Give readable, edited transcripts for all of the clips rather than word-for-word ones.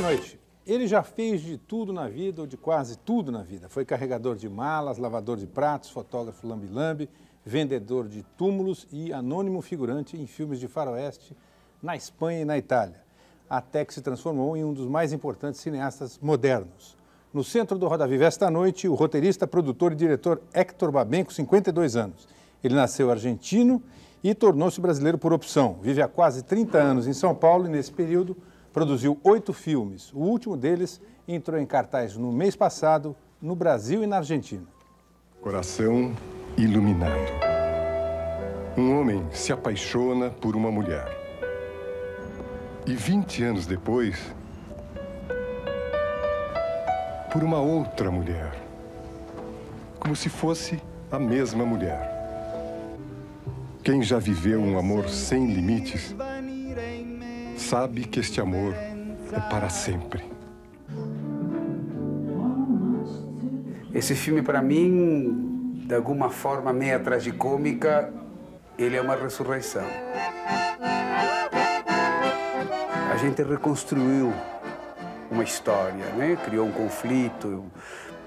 Boa noite. Ele já fez de tudo na vida, ou de quase tudo na vida. Foi carregador de malas, lavador de pratos, fotógrafo lambe-lambe, vendedor de túmulos e anônimo figurante em filmes de faroeste na Espanha e na Itália, até que se transformou em um dos mais importantes cineastas modernos. No centro do Roda Viva esta noite, o roteirista, produtor e diretor Héctor Babenco, 52 anos. Ele nasceu argentino e tornou-se brasileiro por opção. Vive há quase 30 anos em São Paulo e, nesse período, produziu 8 filmes. O último deles entrou em cartaz no mês passado, no Brasil e na Argentina. Coração iluminado. Um homem se apaixona por uma mulher. E 20 anos depois, por uma outra mulher. Como se fosse a mesma mulher. Quem já viveu um amor sem limites, sabe que este amor é para sempre. Esse filme, para mim, de alguma forma meia tragicômica, ele é uma ressurreição. A gente reconstruiu uma história, né? Criou um conflito,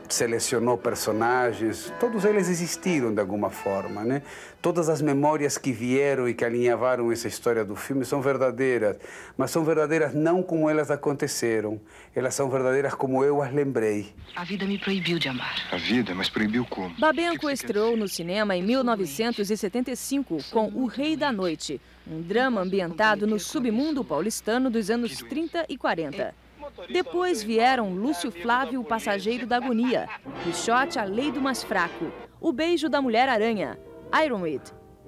selecionou personagens, todos eles existiram de alguma forma, né? Todas as memórias que vieram e que alinhavaram essa história do filme são verdadeiras, mas são verdadeiras não como elas aconteceram, elas são verdadeiras como eu as lembrei. A vida me proibiu de amar. A vida, mas proibiu como? Babenco estreou no cinema em 1975 com O Rei da Noite, um drama ambientado no submundo paulistano dos anos 30 e 40. Depois vieram Lúcio Flávio, o Passageiro da Agonia, Quixote, A Lei do Mais Fraco, O Beijo da Mulher-Aranha, Ironweed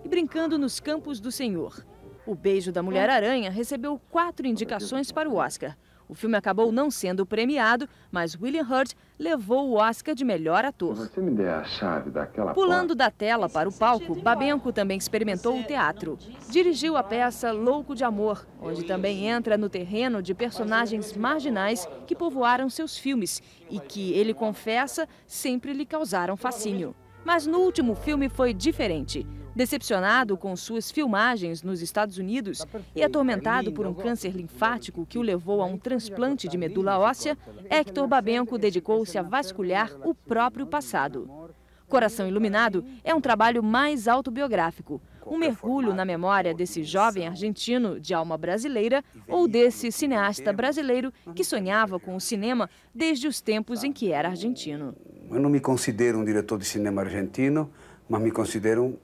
e Brincando nos Campos do Senhor. O Beijo da Mulher-Aranha recebeu 4 indicações para o Oscar. O filme acabou não sendo premiado, mas William Hurt levou o Oscar de melhor ator. Você me der a chave daquela Pulando da tela para o palco, Babenco também experimentou o teatro. Dirigiu a peça Louco de Amor, onde também entra no terreno de personagens marginais que povoaram seus filmes e que, ele confessa, sempre lhe causaram fascínio. Mas no último filme foi diferente. Decepcionado com suas filmagens nos Estados Unidos e atormentado por um câncer linfático que o levou a um transplante de medula óssea, Héctor Babenco dedicou-se a vasculhar o próprio passado. Coração Iluminado é um trabalho mais autobiográfico, um mergulho na memória desse jovem argentino de alma brasileira ou desse cineasta brasileiro que sonhava com o cinema desde os tempos em que era argentino. Eu não me considero um diretor de cinema argentino, mas me considero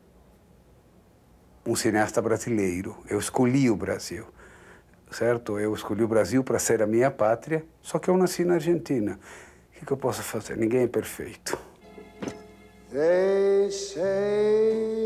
um cineasta brasileiro. Eu escolhi o Brasil, certo? Eu escolhi o Brasil para ser a minha pátria, só que eu nasci na Argentina. O que eu posso fazer? Ninguém é perfeito. They say,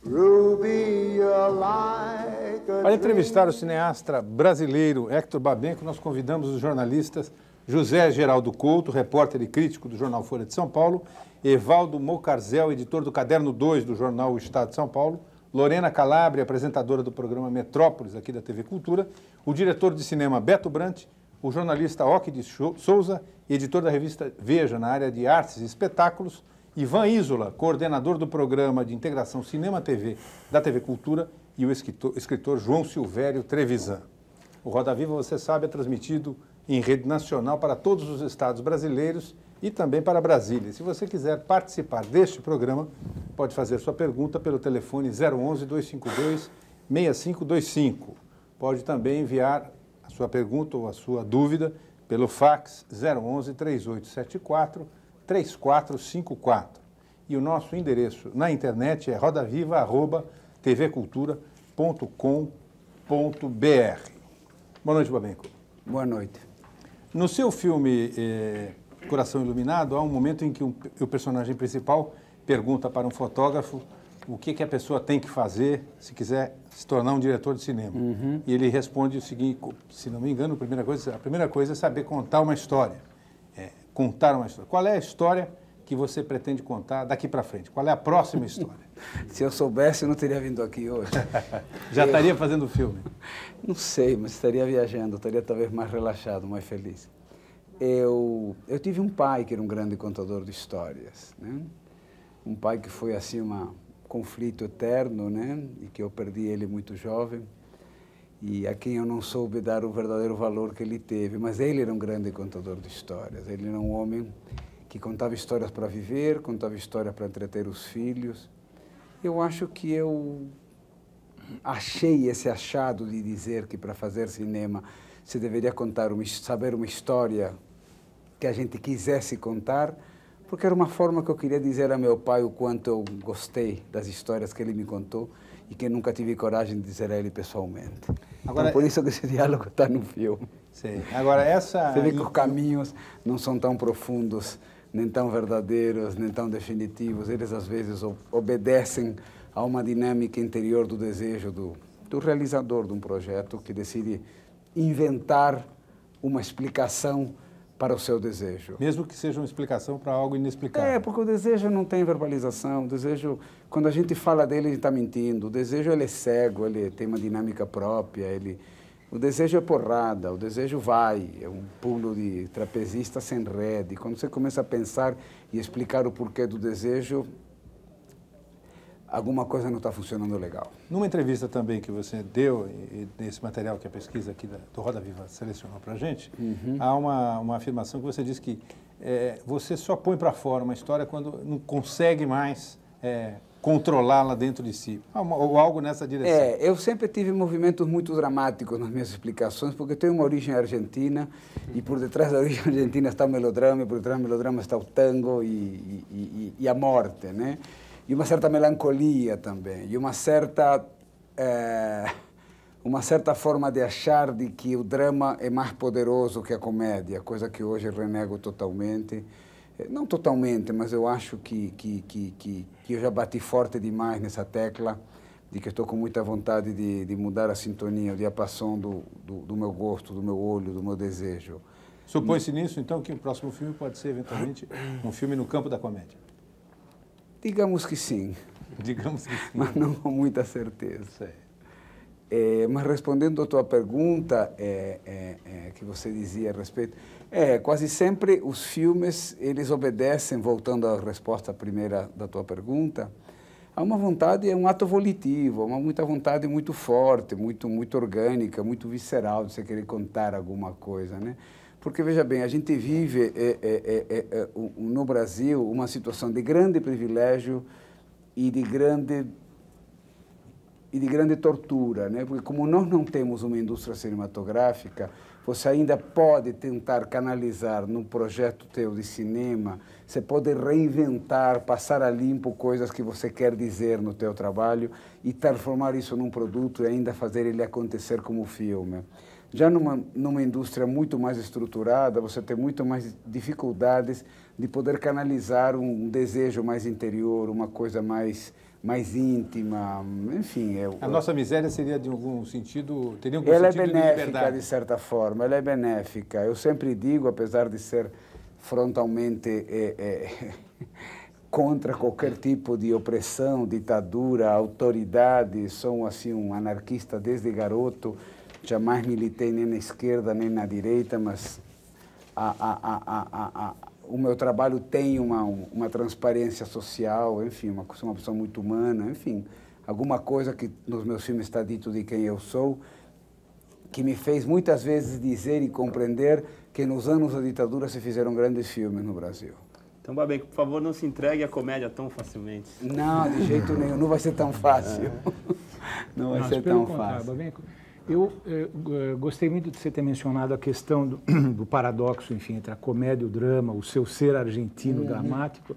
Ruby, you're like a Para entrevistar o cineasta brasileiro Héctor Babenco, nós convidamos os jornalistas José Geraldo Couto, repórter e crítico do jornal Folha de São Paulo, Evaldo Mocarzel, editor do Caderno 2 do jornal O Estado de São Paulo, Lorena Calabria, apresentadora do programa Metrópolis, aqui da TV Cultura, o diretor de cinema Beto Brant, o jornalista Oque de Souza, editor da revista Veja, na área de artes e espetáculos, Ivan Isola, coordenador do programa de integração Cinema-TV da TV Cultura, e o escritor João Silvério Trevisan. O Roda Viva, você sabe, é transmitido em rede nacional para todos os estados brasileiros e também para Brasília. Se você quiser participar deste programa, pode fazer sua pergunta pelo telefone 011-252-6525. Pode também enviar a sua pergunta ou a sua dúvida pelo fax 011-3874-3454. E o nosso endereço na internet é rodaviva@tvcultura.com.br. Boa noite, Babenco. Boa noite. No seu filme Coração Iluminado, há um momento em que o personagem principal pergunta para um fotógrafo o que a pessoa tem que fazer se quiser se tornar um diretor de cinema. E ele responde o seguinte, se não me engano, a primeira coisa é saber contar uma história. Contar uma história. Qual é a história que você pretende contar daqui para frente? Qual é a próxima história? Se eu soubesse, eu não teria vindo aqui hoje. Já estaria fazendo o filme? Não sei, mas estaria viajando, estaria talvez mais relaxado, mais feliz. Eu tive um pai que era um grande contador de histórias, né? Um pai que foi assim um conflito eterno, né? E que eu perdi ele muito jovem. e a quem eu não soube dar o verdadeiro valor que ele teve. Mas ele era um grande contador de histórias. Ele era um homem que contava histórias para viver, contava histórias para entreter os filhos. Eu acho que eu achei esse achado de dizer que para fazer cinema se deveria contar saber uma história que a gente quisesse contar, porque era uma forma que eu queria dizer a meu pai o quanto eu gostei das histórias que ele me contou e que nunca tive coragem de dizer a ele pessoalmente. Agora, então, por isso que esse diálogo está no filme. Sim. Agora, Você vê que os caminhos não são tão profundos, nem tão verdadeiros, nem tão definitivos. Eles, às vezes, obedecem a uma dinâmica interior do desejo do realizador de um projeto que decide inventar uma explicação para o seu desejo. Mesmo que seja uma explicação para algo inexplicável. É, porque o desejo não tem verbalização. O desejo, quando a gente fala dele, a gente está mentindo. O desejo, ele é cego, ele tem uma dinâmica própria. O desejo é porrada, o desejo vai, é um pulo de trapezista sem rede. Quando você começa a pensar e explicar o porquê do desejo, alguma coisa não está funcionando legal. Numa entrevista também que você deu, e desse material que a pesquisa aqui do Roda Viva selecionou para a gente, há uma afirmação que você diz que você só põe para fora uma história quando não consegue mais controlá-la dentro de si, ou algo nessa direção. Eu sempre tive movimentos muito dramáticos nas minhas explicações, porque tenho uma origem argentina, e por detrás da origem argentina está o melodrama, e por detrás do melodrama está o tango e a morte, né? E uma certa melancolia também, e uma certa forma de achar de que o drama é mais poderoso que a comédia, coisa que hoje renego totalmente. Não totalmente, mas eu acho que eu já bati forte demais nessa tecla, de que estou com muita vontade de mudar a sintonia, o diapasão do meu gosto, do meu olho, do meu desejo. Supõe-se nisso, então, que o próximo filme pode ser, eventualmente, um filme no campo da comédia? Digamos que sim. Digamos que sim. Mas não com muita certeza. Mas respondendo à tua pergunta, que você dizia a respeito, quase sempre os filmes, eles obedecem, voltando à resposta primeira da tua pergunta, a uma vontade, é um ato volitivo, muita vontade muito forte, muito orgânica, muito visceral de você querer contar alguma coisa, né? Porque, veja bem, a gente vive no Brasil uma situação de grande privilégio e de grande tortura, né? Porque como nós não temos uma indústria cinematográfica, você ainda pode tentar canalizar num projeto teu de cinema, você pode reinventar, passar a limpo coisas que você quer dizer no teu trabalho e transformar isso num produto e ainda fazer ele acontecer como filme. Já numa indústria muito mais estruturada, você tem muito mais dificuldades de poder canalizar um desejo mais interior, uma coisa mais íntima, enfim. A nossa miséria seria, de algum sentido, teria algum ela sentido é benéfica, de liberdade? de certa forma, ela é benéfica. Eu sempre digo, apesar de ser frontalmente contra qualquer tipo de opressão, ditadura, autoridade, sou assim um anarquista desde garoto, jamais militei nem na esquerda nem na direita, mas o meu trabalho tem uma transparência social, enfim, sou uma pessoa muito humana, enfim, alguma coisa que nos meus filmes está dito de quem eu sou, que me fez muitas vezes dizer e compreender que nos anos da ditadura se fizeram grandes filmes no Brasil. Então, Babenco, por favor, não se entregue à comédia tão facilmente. Não, de jeito nenhum, não vai ser tão fácil. Não vai ser tão fácil. Babenco, eu gostei muito de você ter mencionado a questão do paradoxo, enfim, entre a comédia e o drama, o seu ser argentino dramático,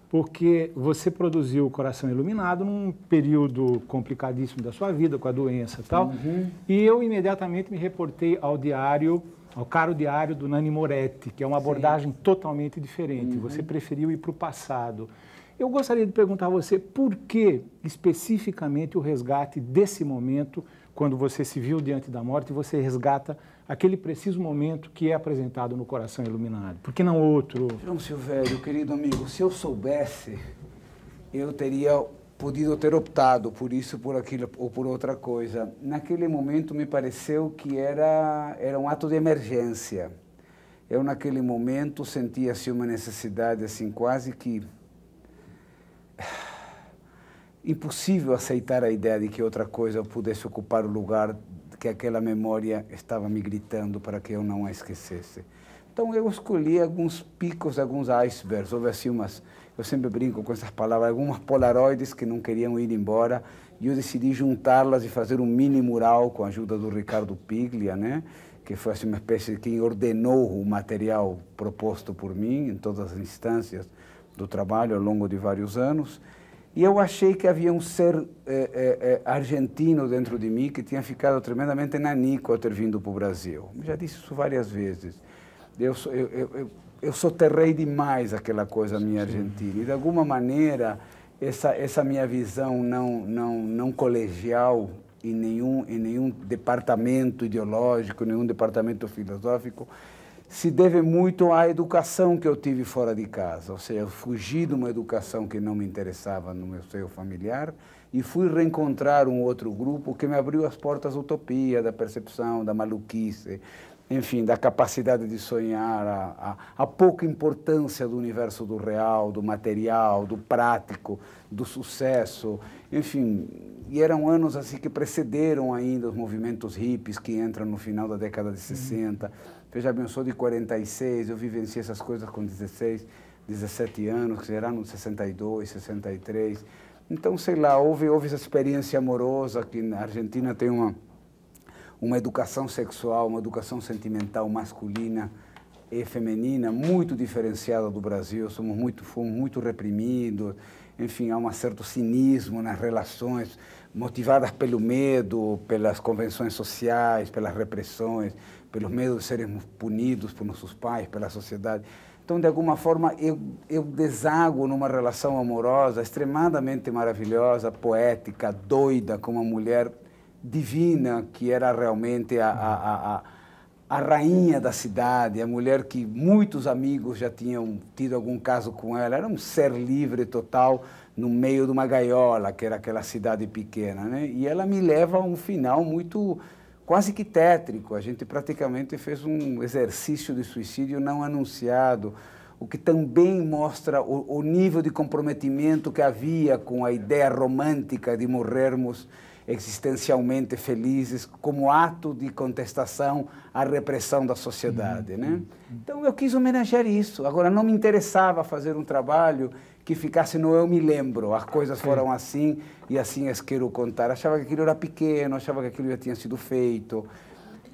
porque você produziu o Coração Iluminado num período complicadíssimo da sua vida, com a doença e tal, e eu imediatamente me reportei ao Caro Diário do Nanni Moretti, que é uma abordagem totalmente diferente. Você preferiu ir para o passado. Eu gostaria de perguntar a você por que, especificamente, o resgate desse momento, quando você se viu diante da morte, você resgata aquele preciso momento que é apresentado no Coração Iluminado. Por que não outro? João Silvério, querido amigo, se eu soubesse, eu teria podido ter optado por isso, por aquilo ou por outra coisa. Naquele momento me pareceu que era um ato de emergência. Eu naquele momento sentia-se uma necessidade assim quase que impossível aceitar a ideia de que outra coisa pudesse ocupar o lugar que aquela memória estava me gritando para que eu não a esquecesse. Então eu escolhi alguns picos, alguns icebergs, houve assim umas, eu sempre brinco com essas palavras, algumas polaroides que não queriam ir embora, e eu decidi juntá-las e fazer um mini mural com a ajuda do Ricardo Piglia, né? Que foi assim, uma espécie de quem ordenou o material proposto por mim em todas as instâncias do trabalho ao longo de vários anos. E eu achei que havia um ser argentino dentro de mim que tinha ficado tremendamente nanico ao ter vindo para o Brasil. Eu já disse isso várias vezes. Eu soterrei demais aquela coisa minha argentina. E, de alguma maneira, essa minha visão não colegial em nenhum departamento ideológico, nenhum departamento filosófico, se deve muito à educação que eu tive fora de casa. Ou seja, eu fugi de uma educação que não me interessava no meu seio familiar e fui reencontrar um outro grupo que me abriu as portas da utopia, da percepção, da maluquice, enfim, da capacidade de sonhar, a pouca importância do universo do real, do material, do prático, do sucesso, enfim. E eram anos assim que precederam ainda os movimentos hippies que entram no final da década de 60. Veja bem, eu sou de 46, eu vivenciei essas coisas com 16, 17 anos, que eram nos 62, 63. Então, sei lá, houve essa experiência amorosa que na Argentina tem uma educação sexual, uma educação sentimental masculina e feminina muito diferenciada do Brasil. Fomos muito reprimidos, enfim, há um certo cinismo nas relações motivadas pelo medo, pelas convenções sociais, pelas repressões, pelos medos de serem punidos por nossos pais, pela sociedade. Então, de alguma forma, eu desaguo numa relação amorosa extremamente maravilhosa, poética, doida, com uma mulher divina, que era realmente a rainha da cidade, a mulher que muitos amigos já tinham tido algum caso com ela. Era um ser livre total no meio de uma gaiola, que era aquela cidade pequena, né? E ela me leva a um final muito, quase que tétrico. A gente praticamente fez um exercício de suicídio não anunciado, o que também mostra o nível de comprometimento que havia com a ideia romântica de morrermos existencialmente felizes como ato de contestação à repressão da sociedade, né? Então eu quis homenagear isso. Agora, não me interessava fazer um trabalho que ficasse no eu me lembro, as coisas foram assim e assim as quero contar. Achava que aquilo era pequeno, achava que aquilo já tinha sido feito.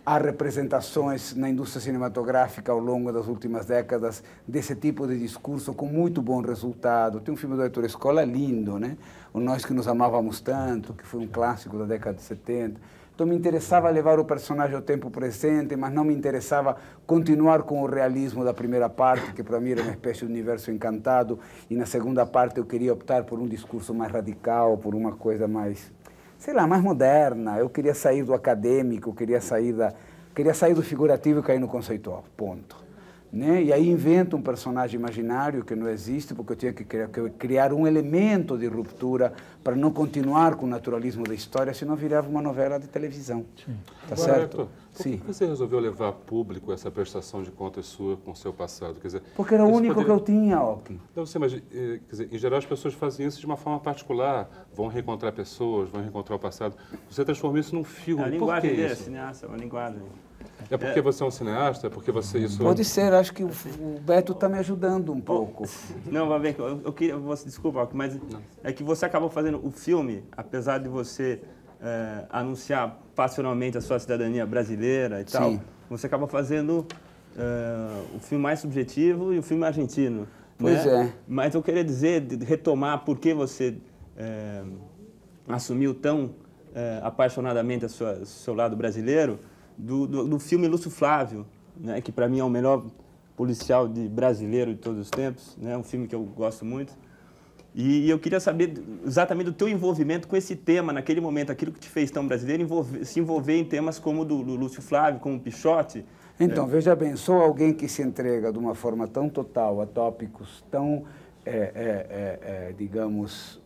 Há representações na indústria cinematográfica ao longo das últimas décadas desse tipo de discurso com muito bom resultado. Tem um filme do Heitor Escola lindo, né? O Nós que Nos Amávamos Tanto, que foi um clássico da década de 70. Então me interessava levar o personagem ao tempo presente, mas não me interessava continuar com o realismo da primeira parte, que para mim era uma espécie de universo encantado, e na segunda parte eu queria optar por um discurso mais radical, por uma coisa mais, sei lá, mais moderna. Eu queria sair do acadêmico, queria sair do figurativo e cair no conceitual, ponto. Né? E aí invento um personagem imaginário que não existe, porque eu tinha que criar um elemento de ruptura para não continuar com o naturalismo da história, senão virava uma novela de televisão. Sim. Tá certo? Por que você resolveu levar a público essa prestação de contas sua com o seu passado? Quer dizer, porque era o único que eu tinha, Oki. Não sei, mas quer dizer, em geral as pessoas fazem isso de uma forma particular, vão reencontrar pessoas, vão reencontrar o passado. Você transformou isso num filme. A linguagem dele é cineasta, uma linguagem. É porque você é um cineasta? É porque você isso... Pode ser, acho que o Beto está me ajudando um pouco. Não, vai ver, eu queria, desculpa, mas é que você acabou fazendo o filme, apesar de você anunciar passionalmente a sua cidadania brasileira e tal, você acabou fazendo o filme mais subjetivo e o filme argentino. Pois né? é. Mas eu queria dizer, retomar por que você assumiu tão apaixonadamente o seu lado brasileiro, do filme Lúcio Flávio, né, que para mim é o melhor policial brasileiro de todos os tempos, né, um filme que eu gosto muito. E eu queria saber exatamente do teu envolvimento com esse tema naquele momento, aquilo que te fez tão brasileiro, se envolver em temas como o do Lúcio Flávio, como o Pichote. Então, veja bem, sou alguém que se entrega de uma forma tão total a tópicos tão, digamos,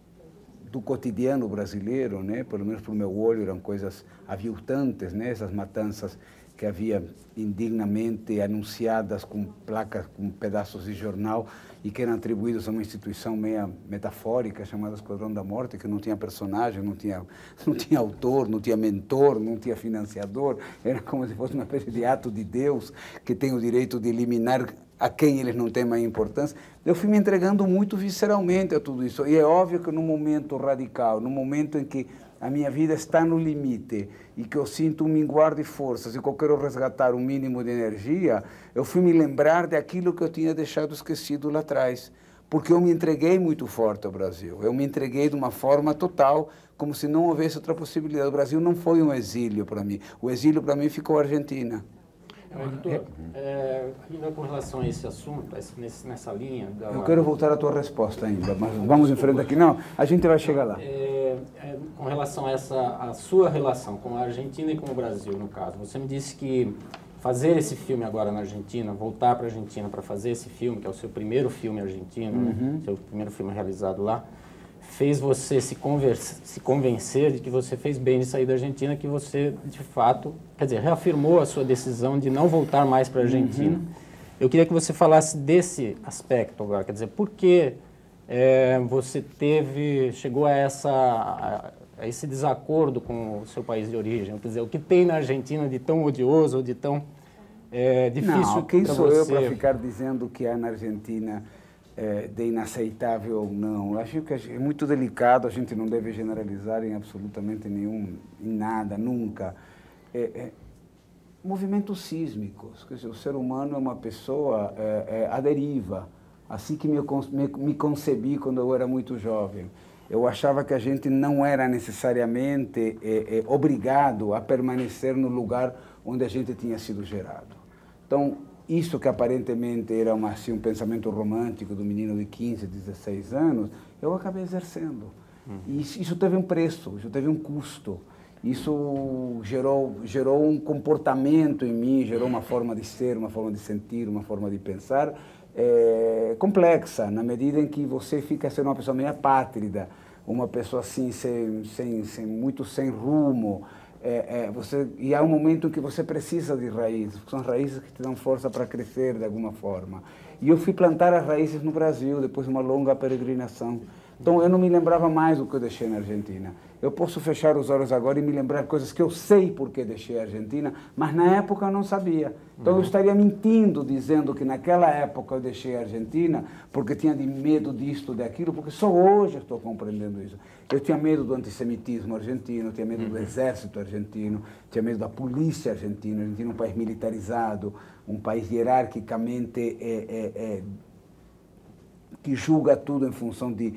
do cotidiano brasileiro, né? Pelo menos para o meu olho eram coisas aviltantes, né? Essas matanças que havia indignamente anunciadas com placas, com pedaços de jornal e que eram atribuídos a uma instituição meia metafórica chamada Esquadrão da Morte, que não tinha personagem, não tinha autor, não tinha mentor, não tinha financiador, era como se fosse uma espécie de ato de Deus que tem o direito de eliminar a quem eles não têm mais importância. Eu fui me entregando muito visceralmente a tudo isso. E é óbvio que num momento radical, num momento em que a minha vida está no limite e que eu sinto um minguar de forças e que eu quero resgatar um mínimo de energia, eu fui me lembrar daquilo que eu tinha deixado esquecido lá atrás. Porque eu me entreguei muito forte ao Brasil. Eu me entreguei de uma forma total, como se não houvesse outra possibilidade. O Brasil não foi um exílio para mim. O exílio para mim ficou a Argentina. Doutor, ainda com relação a esse assunto, nessa linha... Eu quero voltar à tua resposta ainda, mas vamos em frente aqui. Não, a gente vai chegar lá. Com relação a a sua relação com a Argentina e com o Brasil, no caso, você me disse que fazer esse filme agora na Argentina, voltar para a Argentina para fazer esse filme, que é o seu primeiro filme argentino, né? Seu primeiro filme realizado lá, fez você se convencer de que você fez bem de sair da Argentina, que você, de fato, quer dizer, reafirmou a sua decisão de não voltar mais para a Argentina. Eu queria que você falasse desse aspecto agora, quer dizer, por que você chegou a esse desacordo com o seu país de origem? Quer dizer, o que tem na Argentina de tão odioso, de tão difícil para você? Não, quem sou eu para ficar dizendo que há na Argentina de inaceitável ou não? Eu acho que é muito delicado, a gente não deve generalizar em absolutamente nenhum, em nada, nunca. Movimentos sísmicos, quer dizer, o ser humano é uma pessoa à deriva, assim que me concebi quando eu era muito jovem. Eu achava que a gente não era necessariamente obrigado a permanecer no lugar onde a gente tinha sido gerado. Então, isso que aparentemente era um pensamento romântico do menino de 15, 16 anos, eu acabei exercendo. E isso teve um preço, isso teve um custo. Isso gerou um comportamento em mim, gerou uma forma de ser, uma forma de sentir, uma forma de pensar complexa, na medida em que você fica sendo uma pessoa meio apátrida, uma pessoa assim, muito sem rumo. E há um momento em que você precisa de raízes, são raízes que te dão força para crescer de alguma forma. E eu fui plantar as raízes no Brasil, depois de uma longa peregrinação. Então eu não me lembrava mais do que eu deixei na Argentina. Eu posso fechar os olhos agora e me lembrar coisas que eu sei porque deixei a Argentina, mas na época eu não sabia. Então eu estaria mentindo dizendo que naquela época eu deixei a Argentina porque tinha de medo disto, daquilo, porque só hoje eu estou compreendendo isso. Eu tinha medo do antissemitismo argentino, tinha medo do exército argentino, tinha medo da polícia argentina. A Argentina é um país militarizado, um país hierarquicamente que julga tudo em função de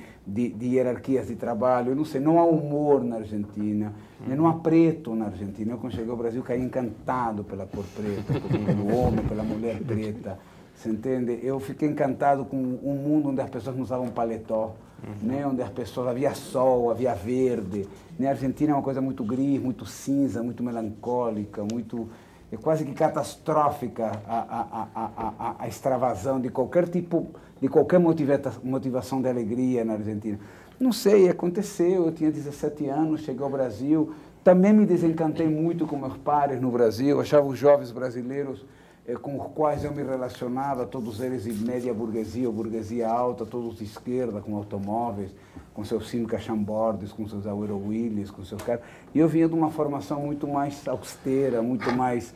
hierarquias de trabalho. Eu não sei, não há humor na Argentina, não há preto na Argentina. Eu, quando cheguei ao Brasil, caí encantado pela cor preta, pelo homem, pela mulher preta. Você entende? Eu fiquei encantado com um mundo onde as pessoas não usavam paletó, né? Onde as pessoas havia sol, havia verde. Né? A Argentina é uma coisa muito gris, muito cinza, muito melancólica, é quase que catastrófica a extravasão de qualquer tipo, de qualquer motivação de alegria na Argentina. Não sei, aconteceu, eu tinha 17 anos, cheguei ao Brasil, também me desencantei muito com meus pares no Brasil, achava os jovens brasileiros com os quais eu me relacionava, todos eles de média burguesia ou burguesia alta, todos de esquerda, com automóveis, com seus Simca Chambordes, com seus Auero Willis, com seus caras. E eu vinha de uma formação muito mais austera, muito mais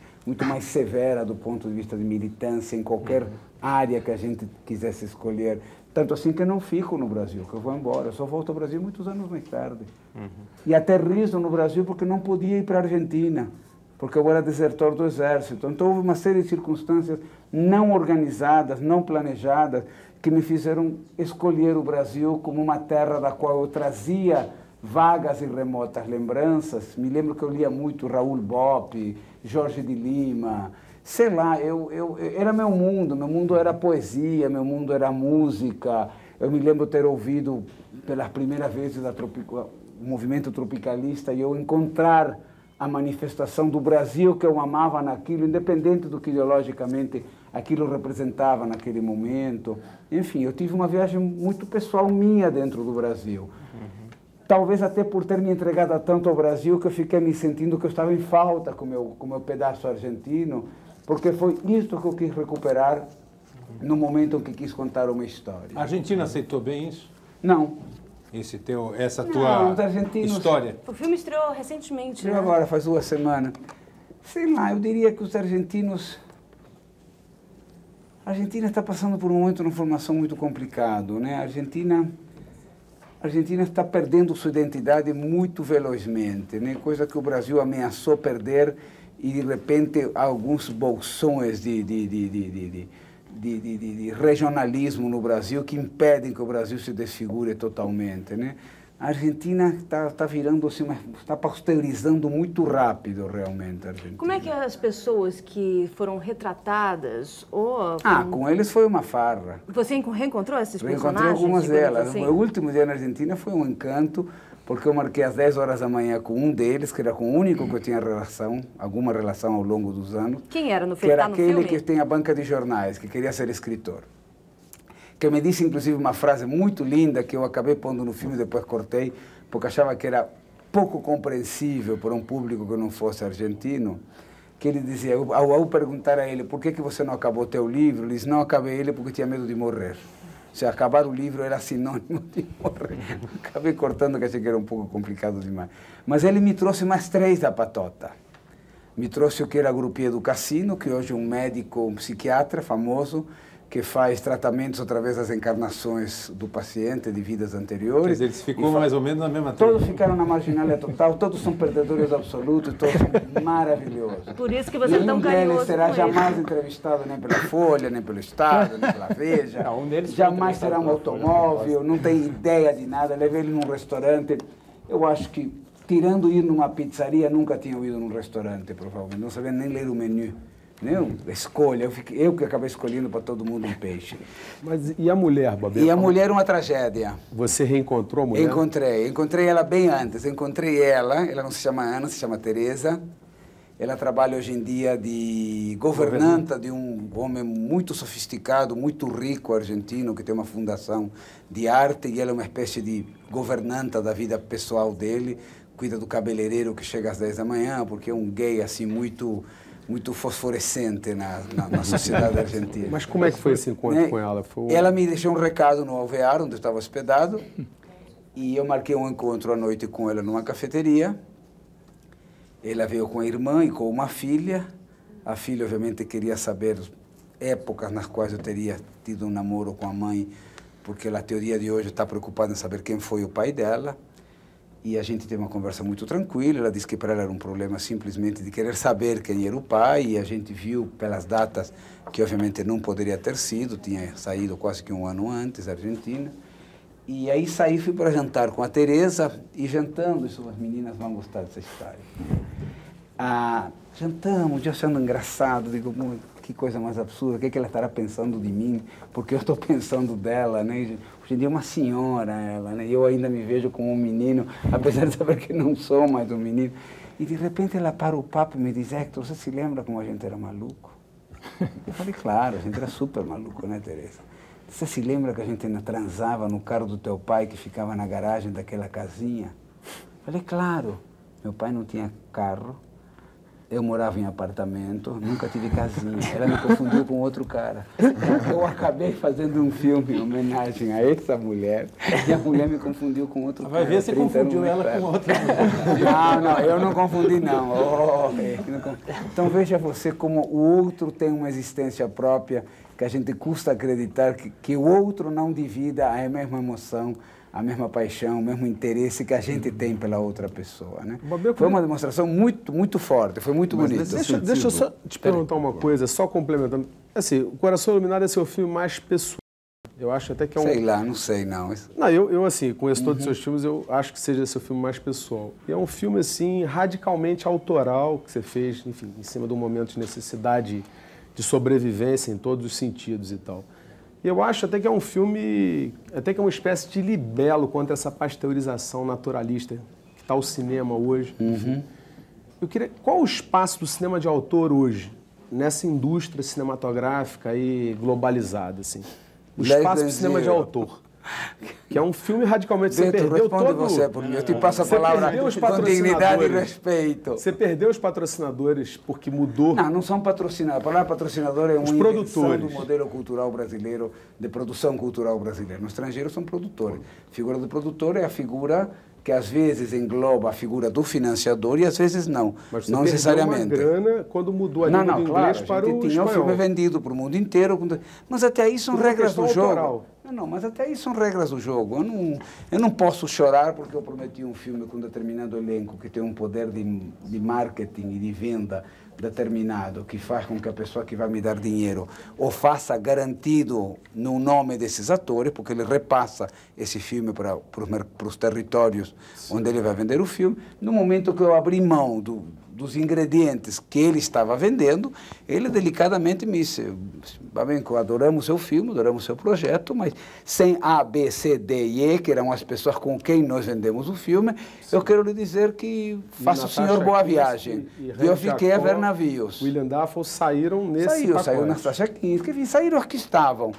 severa do ponto de vista de militância em qualquer área que a gente quisesse escolher. Tanto assim que eu não fico no Brasil, que eu vou embora. Eu só volto ao Brasil muitos anos mais tarde. E aterrizo no Brasil porque não podia ir para a Argentina, porque eu era desertor do exército. Então houve uma série de circunstâncias não organizadas, não planejadas, que me fizeram escolher o Brasil como uma terra da qual eu trazia vagas e remotas lembranças. Me lembro que eu lia muito Raul Bopp, Jorge de Lima, sei lá, era meu mundo era poesia, meu mundo era música. Eu me lembro ter ouvido pela primeira vez o movimento tropicalista e eu encontrar a manifestação do Brasil que eu amava naquilo, independente do que ideologicamente aquilo representava naquele momento. Enfim, eu tive uma viagem muito pessoal minha dentro do Brasil. talvez até por ter me entregado tanto ao Brasil que eu fiquei me sentindo que eu estava em falta com o meu pedaço argentino, porque foi isto que eu quis recuperar no momento em que quis contar uma história. A Argentina aceitou bem isso? Não. Essa tua história? O filme estreou recentemente, Estreou agora, faz 2 semanas. Sei lá, eu diria que os argentinos... A Argentina está passando por um momento de formação muito complicado, né? A Argentina está perdendo sua identidade muito velozmente, né? Coisa que o Brasil ameaçou perder e, de repente, alguns bolsões de regionalismo no Brasil que impedem que o Brasil se desfigure totalmente, né? A Argentina está virando assim, está pasteurizando muito rápido realmente a Argentina. Como é que as pessoas que foram retratadas ou... com eles foi uma farra. Você reencontrou esses personagens? Encontrei algumas delas. Assim? O meu último dia na Argentina foi um encanto, porque eu marquei às 10 horas da manhã com um deles, que era com o único que eu tinha alguma relação ao longo dos anos. Quem era no filme? Que era aquele que tem a banca de jornais, que queria ser escritor. Que me disse, inclusive, uma frase muito linda que eu acabei pondo no filme e depois cortei, porque achava que era pouco compreensível para um público que não fosse argentino, que ele dizia, ao perguntar a ele, por que você não acabou teu livro? Ele disse, não acabei ele porque tinha medo de morrer. Se acabar o livro era sinônimo de morrer. Acabei cortando, que achei que era um pouco complicado demais. Mas ele me trouxe mais 3 da patota. Me trouxe o que era Grupier do Cassino, que hoje é um médico, um psiquiatra famoso, que faz tratamentos através das encarnações do paciente de vidas anteriores. Quer dizer, eles ficam mais ou menos na mesma turma. Todos ficaram na marginalia total, todos são perdedores absolutos, todos são maravilhosos. Por isso que você é tão carinhoso. Nenhum deles será jamais entrevistado nem pela Folha, nem pelo Estado, nem pela Veja. Jamais terá um automóvel, não tem ideia de nada. Levei ele num restaurante. Eu acho que, tirando ir numa pizzaria, nunca tinham ido num restaurante, provavelmente. Não sabia nem ler o menu. Escolha, eu que acabei escolhendo para todo mundo um peixe. Mas e a mulher, Babê? E a mulher uma tragédia. Você reencontrou a mulher? Encontrei ela bem antes. Encontrei ela não se chama Ana, se chama Teresa. Ela trabalha hoje em dia de governanta de um homem muito sofisticado, muito rico argentino, que tem uma fundação de arte, e ela é uma espécie de governanta da vida pessoal dele, cuida do cabeleireiro que chega às 10 da manhã, porque é um gay assim muito fosforescente na sociedade argentina. Mas como é que foi esse encontro com ela? Ela me deixou um recado no Alvear, onde eu estava hospedado, e eu marquei um encontro à noite com ela numa cafeteria. Ela veio com a irmã e com uma filha. A filha, obviamente, queria saber épocas nas quais eu teria tido um namoro com a mãe, porque ela, até o dia de hoje, está preocupada em saber quem foi o pai dela. E a gente teve uma conversa muito tranquila. Ela disse que para ela era um problema simplesmente de querer saber quem era o pai. E a gente viu pelas datas que, obviamente, não poderia ter sido. Tinha saído quase que um ano antes da Argentina. E aí fui para jantar com a Teresa. E jantando, isso as meninas vão gostar dessa história. Jantamos, eu achando engraçado. Digo, que coisa mais absurda. O que ela estará pensando de mim? Porque eu estou pensando dela, né? Hoje em dia é uma senhora ela, né? Eu ainda me vejo como um menino, apesar de saber que não sou mais um menino. E de repente ela para o papo e me diz, Hector, você se lembra como a gente era maluco? Eu falei, claro, a gente era super maluco, né, Teresa? Você se lembra que a gente ainda transava no carro do teu pai que ficava na garagem daquela casinha? Eu falei, claro, meu pai não tinha carro. Eu morava em apartamento, nunca tive casinha. Ela me confundiu com outro cara. Eu acabei fazendo um filme em homenagem a essa mulher e a mulher me confundiu com outro cara. Vai ver se confundiu ela com outra mulher. Não, eu não confundi, não. Então veja você como o outro tem uma existência própria, que a gente custa acreditar que o outro não divida a mesma emoção, a mesma paixão, o mesmo interesse que a gente tem pela outra pessoa, né? Foi uma demonstração muito, muito forte, foi muito bonita. Deixa eu só te perguntar uma coisa, só complementando. Assim, O Coração Iluminado é seu filme mais pessoal. Eu acho até que é um... Sei lá, não sei, não. Não, eu assim, conheço todos os seus filmes, eu acho que seja seu filme mais pessoal. E é um filme, assim, radicalmente autoral, que você fez, enfim, em cima de um momento de necessidade de sobrevivência em todos os sentidos e tal. Eu acho até que é um filme, até que é uma espécie de libelo contra essa pasteurização naturalista que está o cinema hoje. Eu queria, qual o espaço do cinema de autor hoje, nessa indústria cinematográfica aí globalizada, assim? O espaço do cinema de autor. Que é um filme radicalmente... Você Beto, perdeu responde todo... você, porque eu te passo a palavra com dignidade e respeito. Você perdeu os patrocinadores porque mudou... Não são patrocinadores. A palavra patrocinador é uma invenção do modelo cultural brasileiro, de produção cultural brasileira. No estrangeiro são produtores. A figura do produtor é a figura que às vezes engloba a figura do financiador e às vezes não. Mas você não necessariamente. Perdeu uma grana quando mudou a língua do inglês para o espanhol. Tinha o filme vendido para o mundo inteiro. Mas até aí são regras do jogo. Mas até aí são regras do jogo. Eu não posso chorar porque eu prometi um filme com determinado elenco que tem um poder de marketing e de venda determinado, que faz com que a pessoa que vai me dar dinheiro o faça garantido no nome desses atores, porque ele repassa esse filme para os territórios onde ele vai vender o filme. No momento que eu abri mão dos ingredientes que ele estava vendendo, ele delicadamente me disse: Babenco, adoramos seu filme, adoramos seu projeto, mas sem A, B, C, D e E, que eram as pessoas com quem nós vendemos o filme, eu quero lhe dizer que faça o senhor boa viagem. E eu fiquei a ver navios. William Dafoe saíram nesse pacote. Saiu Natasha Kinski, saíram os que estavam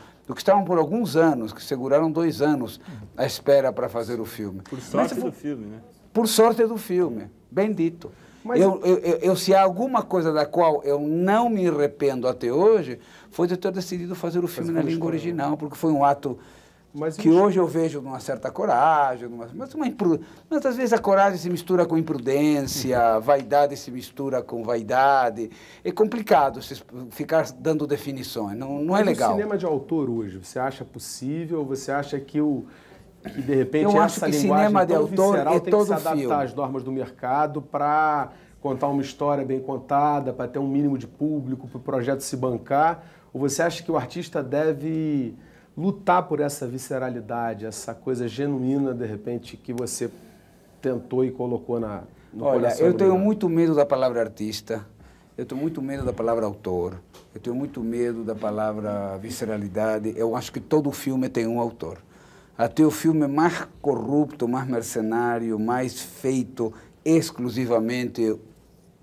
por alguns anos, que seguraram 2 anos à espera para fazer o filme. Por sorte do filme, né? Por sorte do filme, bem dito. Mas se há alguma coisa da qual eu não me arrependo até hoje, foi de ter decidido fazer o filme na língua original, porque foi um ato que hoje eu vejo uma certa coragem, mas às vezes a coragem se mistura com imprudência, a vaidade se mistura com vaidade. É complicado ficar dando definições, não é legal. O cinema de autor hoje, você acha possível? Você acha que de repente eu acho essa que linguagem cinema de tão autor visceral é tem todo que se adaptar filme. às normas do mercado para contar uma história bem contada, para ter um mínimo de público, para o projeto se bancar? Ou você acha que o artista deve lutar por essa visceralidade, essa coisa genuína, de repente, que você tentou e colocou no coração? Olha, eu tenho muito medo da palavra artista, eu tenho muito medo da palavra autor, eu tenho muito medo da palavra visceralidade. Eu acho que todo filme tem um autor. Até o filme mais corrupto, mais mercenário, mais feito exclusivamente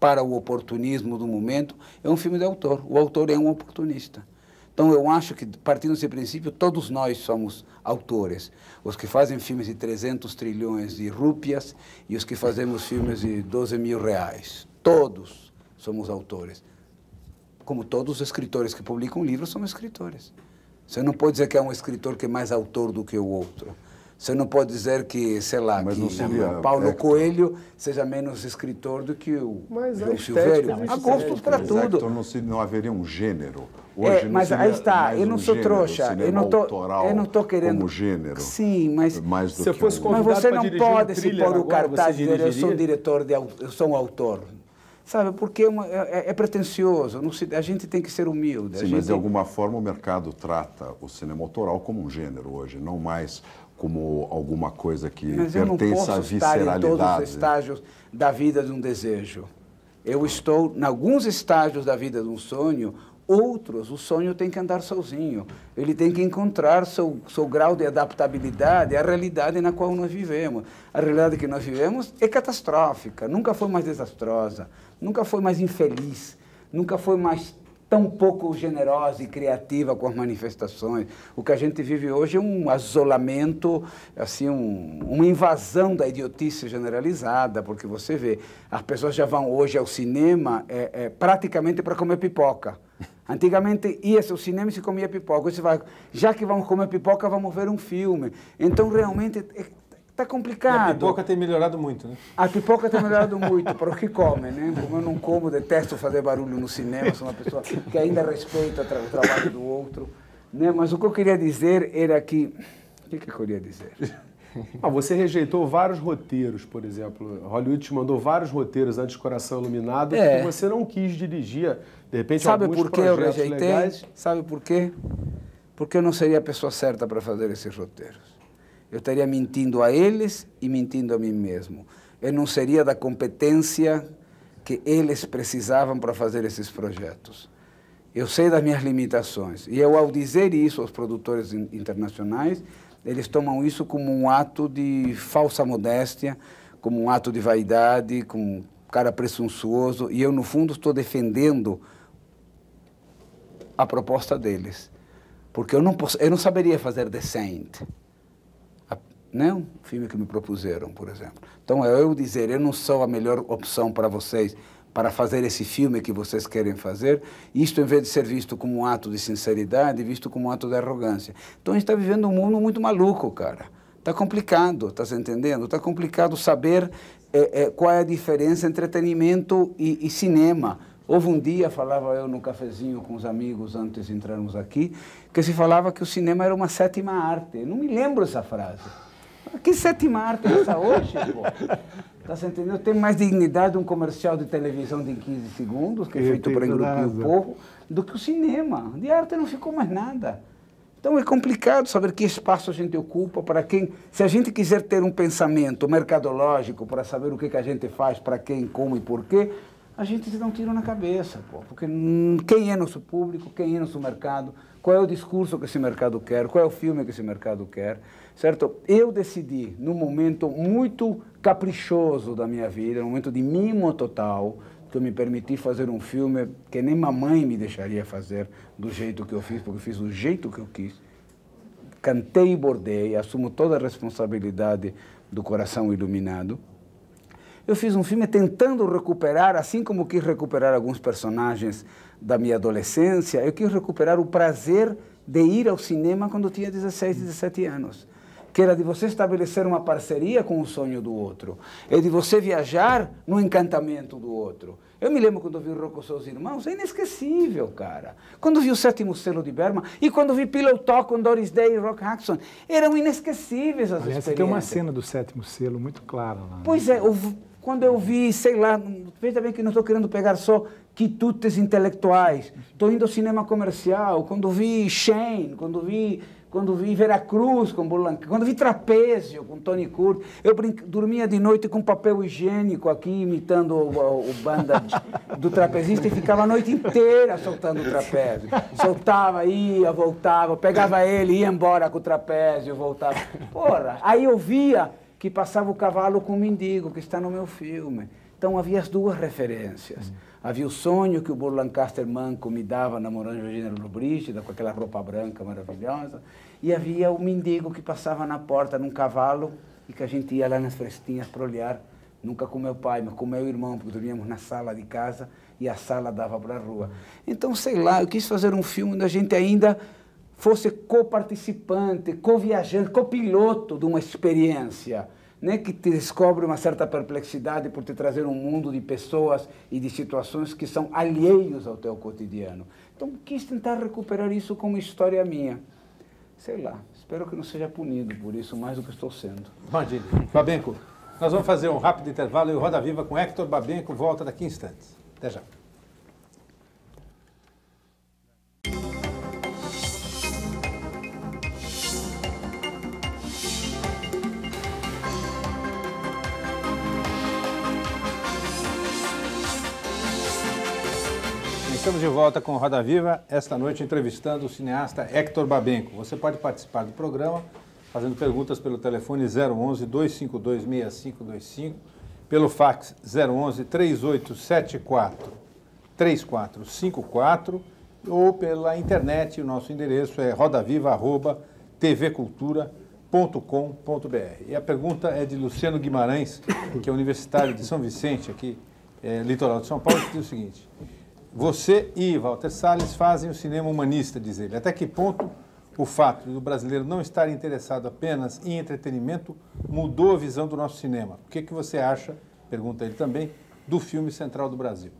para o oportunismo do momento, é um filme de autor. O autor é um oportunista. Então, eu acho que, partindo desse princípio, todos nós somos autores. Os que fazem filmes de 300 trilhões de rúpias e os que fazemos filmes de 12 mil reais. Todos somos autores. Como todos os escritores que publicam livros são escritores. Você não pode dizer que é um escritor que é mais autor do que o outro. Você não pode dizer que, sei lá, que Paulo Coelho seja menos escritor do que o João Silvério. Há gostos para tudo. Não haveria um gênero. Hoje mas não aí está, eu não sou gênero, trouxa. Eu não estou querendo... como gênero. Sim, mas... Mais do se eu fosse mas você não pode se pôr o agora, cartaz e dizer eu sou diretor, eu sou um autor. Sabe, porque é pretensioso, a gente tem que ser humilde. Sim, mas de alguma forma o mercado trata o cinema autoral como um gênero hoje, não mais como alguma coisa que pertence à visceralidade. Mas eu não posso estar em todos os estágios da vida de um desejo. Eu estou em alguns estágios da vida de um sonho, outros, o sonho tem que andar sozinho. Ele tem que encontrar seu grau de adaptabilidade à realidade na qual nós vivemos. A realidade que nós vivemos é catastrófica, nunca foi mais desastrosa, nunca foi mais infeliz, nunca foi mais tão pouco generosa e criativa com as manifestações. O que a gente vive hoje é um isolamento, assim, uma invasão da idiotice generalizada, porque você vê, as pessoas já vão hoje ao cinema praticamente para comer pipoca. Antigamente ia-se ao cinema e se comia pipoca. Hoje você vai, já que vamos comer pipoca, vamos ver um filme. Então, realmente, está complicado. E a pipoca tem melhorado muito, né? A pipoca tem melhorado muito para os que comem, né? Como eu não como, detesto fazer barulho no cinema, sou uma pessoa que ainda respeita o trabalho do outro. Né? Mas o que eu queria dizer era que... O que eu queria dizer? Você rejeitou vários roteiros, por exemplo. Hollywood te mandou vários roteiros antes de Coração Iluminado que você não quis dirigir. De repente, sabe alguns por que eu rejeitei? Legais... Sabe por quê? Porque eu não seria a pessoa certa para fazer esses roteiros. Eu estaria mentindo a eles e mentindo a mim mesmo. Eu não seria da competência que eles precisavam para fazer esses projetos. Eu sei das minhas limitações. E eu, ao dizer isso aos produtores internacionais, eles tomam isso como um ato de falsa modéstia, como um ato de vaidade, como um cara presunçoso. E eu, no fundo, estou defendendo a proposta deles. Porque eu não saberia fazer Descent. né? Um filme que me propuseram, por exemplo. Então, eu dizer, eu não sou a melhor opção para vocês, para fazer esse filme que vocês querem fazer, isto em vez de ser visto como um ato de sinceridade, visto como um ato de arrogância. Então a gente está vivendo um mundo muito maluco, cara. Está complicado, está se entendendo? Está complicado saber qual é a diferença entre entretenimento e cinema. Houve um dia, falava eu no cafezinho com os amigos antes de entrarmos aqui, que se falava que o cinema era uma sétima arte. Eu não me lembro essa frase. Que sétima arte é essa hoje, pô? Tá se entendendo? Tem mais dignidade um comercial de televisão de 15 segundos, que é feito para engrupir o povo, do que o cinema. De arte não ficou mais nada. Então é complicado saber que espaço a gente ocupa, para quem... Se a gente quiser ter um pensamento mercadológico para saber o que a gente faz, para quem, como e por quê, a gente se dá um tiro na cabeça, pô. Porque quem é nosso público, quem é nosso mercado, qual é o discurso que esse mercado quer, qual é o filme que esse mercado quer, certo? Eu decidi, num momento muito caprichoso da minha vida, num momento de mimo total, que eu me permiti fazer um filme que nem mamãe me deixaria fazer do jeito que eu fiz, porque eu fiz do jeito que eu quis. Cantei e bordei, assumo toda a responsabilidade do coração iluminado. Eu fiz um filme tentando recuperar, assim como quis recuperar alguns personagens da minha adolescência, eu quis recuperar o prazer de ir ao cinema quando eu tinha 16, 17 anos. Que era de você estabelecer uma parceria com o sonho do outro. É de você viajar no encantamento do outro. Eu me lembro quando eu vi o Rocco e seus Irmãos, é inesquecível, cara. Quando vi o Sétimo Selo de Bergman e quando vi Pillow Talk com Doris Day e Rock Hudson, eram inesquecíveis as experiências. Tem uma cena do Sétimo Selo muito clara lá. Pois é, quando eu vi, sei lá, veja bem que não estou querendo pegar só quitutes intelectuais. Estou indo ao cinema comercial, quando vi Shane, quando vi Veracruz com Boulanc, quando vi Trapézio com Tony Curtis, eu dormia de noite com papel higiênico aqui, imitando o banda do trapezista e ficava a noite inteira soltando o trapézio. Soltava, ia, voltava, pegava ele, ia embora com o trapézio, voltava. Porra, aí eu via que passava o cavalo com o mendigo, que está no meu filme. Então havia as duas referências. Havia o sonho que o Burr Lancaster manco me dava namorando a Gênero Brígida, com aquela roupa branca maravilhosa. E havia o mendigo que passava na porta num cavalo e que a gente ia lá nas festinhas para olhar. Nunca com meu pai, mas com meu irmão, porque dormíamos na sala de casa e a sala dava para a rua. Então, sei lá, eu quis fazer um filme onde a gente ainda fosse co-participante, co-viajante, co-piloto de uma experiência, né, que te descobre uma certa perplexidade por te trazer um mundo de pessoas e de situações que são alheios ao teu cotidiano. Então, quis tentar recuperar isso como história minha. Sei lá, espero que não seja punido por isso mais do que estou sendo. Imagine. Babenco, nós vamos fazer um rápido intervalo e o Roda Viva com Hector Babenco volta daqui a instantes. Até já. Estamos de volta com o Roda Viva, esta noite entrevistando o cineasta Hector Babenco. Você pode participar do programa fazendo perguntas pelo telefone 011-252-6525, pelo fax 011-3874-3454 ou pela internet. O nosso endereço é rodaviva@tvcultura.com.br. E a pergunta é de Luciano Guimarães, que é universitário de São Vicente, aqui, litoral de São Paulo, que diz o seguinte: você e Walter Salles fazem o cinema humanista, diz ele. Até que ponto o fato do brasileiro não estar interessado apenas em entretenimento mudou a visão do nosso cinema? O que você acha, pergunta ele também, do filme central do Brasil?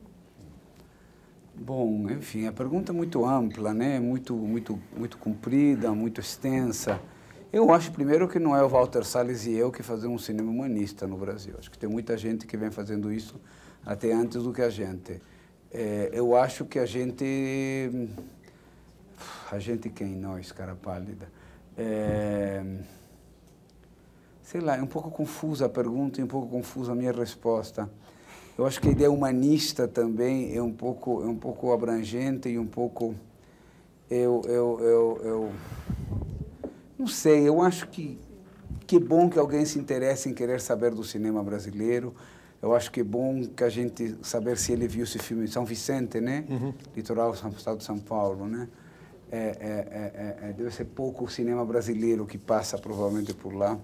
Bom, enfim, a pergunta é muito ampla, né? Muito comprida, muito extensa. Eu acho, primeiro, que não é o Walter Salles e eu que fazemos um cinema humanista no Brasil. Acho que tem muita gente que vem fazendo isso até antes do que a gente. Eu acho que a gente quem? Nós, cara pálida. Sei lá, é um pouco confusa a pergunta e um pouco confusa a minha resposta. Eu acho que a ideia humanista também é um pouco abrangente e um pouco... não sei, eu acho que é bom que alguém se interesse em querer saber do cinema brasileiro. Eu acho que é bom que a gente saber se ele viu esse filme em São Vicente, né? Uhum. Litoral do estado de São Paulo, né? Deve ser pouco o cinema brasileiro que passa provavelmente por lá.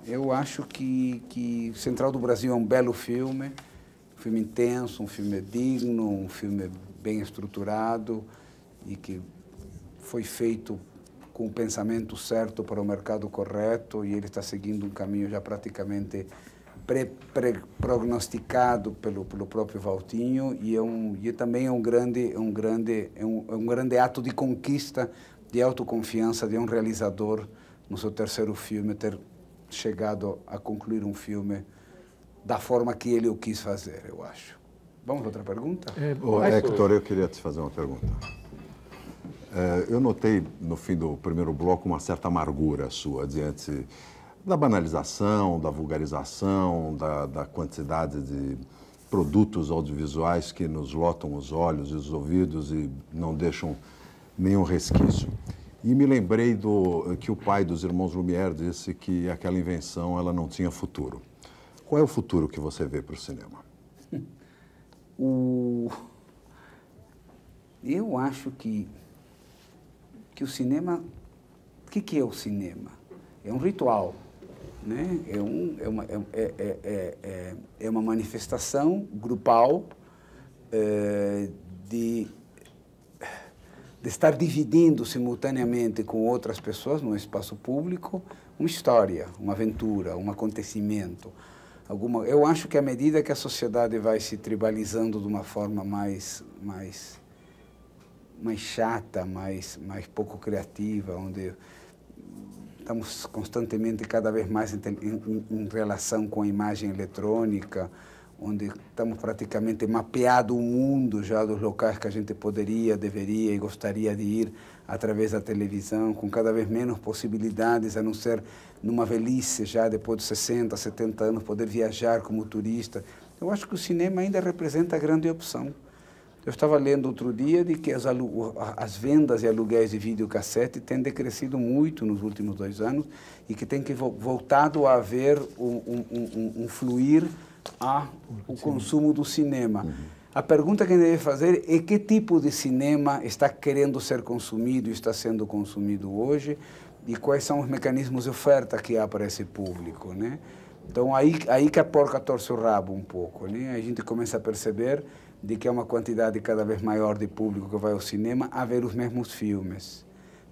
Eu acho que Central do Brasil é um belo filme intenso, um filme digno, um filme bem estruturado e que foi feito com o pensamento certo para o mercado correto, e ele está seguindo um caminho já praticamente prognosticado pelo próprio Valtinho, e também é um grande ato de conquista, de autoconfiança de um realizador no seu terceiro filme, ter chegado a concluir um filme da forma que ele o quis fazer, eu acho. Vamos a outra pergunta? Hector, eu queria te fazer uma pergunta. Eu notei, no fim do primeiro bloco, uma certa amargura sua diante da banalização, da vulgarização, da quantidade de produtos audiovisuais que nos lotam os olhos e os ouvidos e não deixam nenhum resquício. E me lembrei que o pai dos irmãos Lumière disse que aquela invenção ela não tinha futuro. Qual é o futuro que você vê para o cinema? Eu acho que o cinema... O que é o cinema? É um ritual, né? É uma manifestação grupal de estar dividindo simultaneamente com outras pessoas no espaço público uma história, uma aventura, um acontecimento. Eu acho que à medida que a sociedade vai se tribalizando de uma forma mais chata, mais pouco criativa, onde estamos constantemente cada vez mais em relação com a imagem eletrônica, onde estamos praticamente mapeado o mundo já dos locais que a gente poderia, deveria e gostaria de ir através da televisão, com cada vez menos possibilidades, a não ser numa velhice já depois de 60, 70 anos, poder viajar como turista. Eu acho que o cinema ainda representa a grande opção. Eu estava lendo outro dia de que as vendas e aluguéis de videocassete têm decrescido muito nos últimos 2 anos e que tem voltado a haver um fluir o consumo do cinema. A pergunta que a gente deve fazer é que tipo de cinema está querendo ser consumido e está sendo consumido hoje e quais são os mecanismos de oferta que há para esse público, né? Então, aí que a porca torce o rabo um pouco, né? A gente começa a perceber de que há uma quantidade cada vez maior de público que vai ao cinema a ver os mesmos filmes.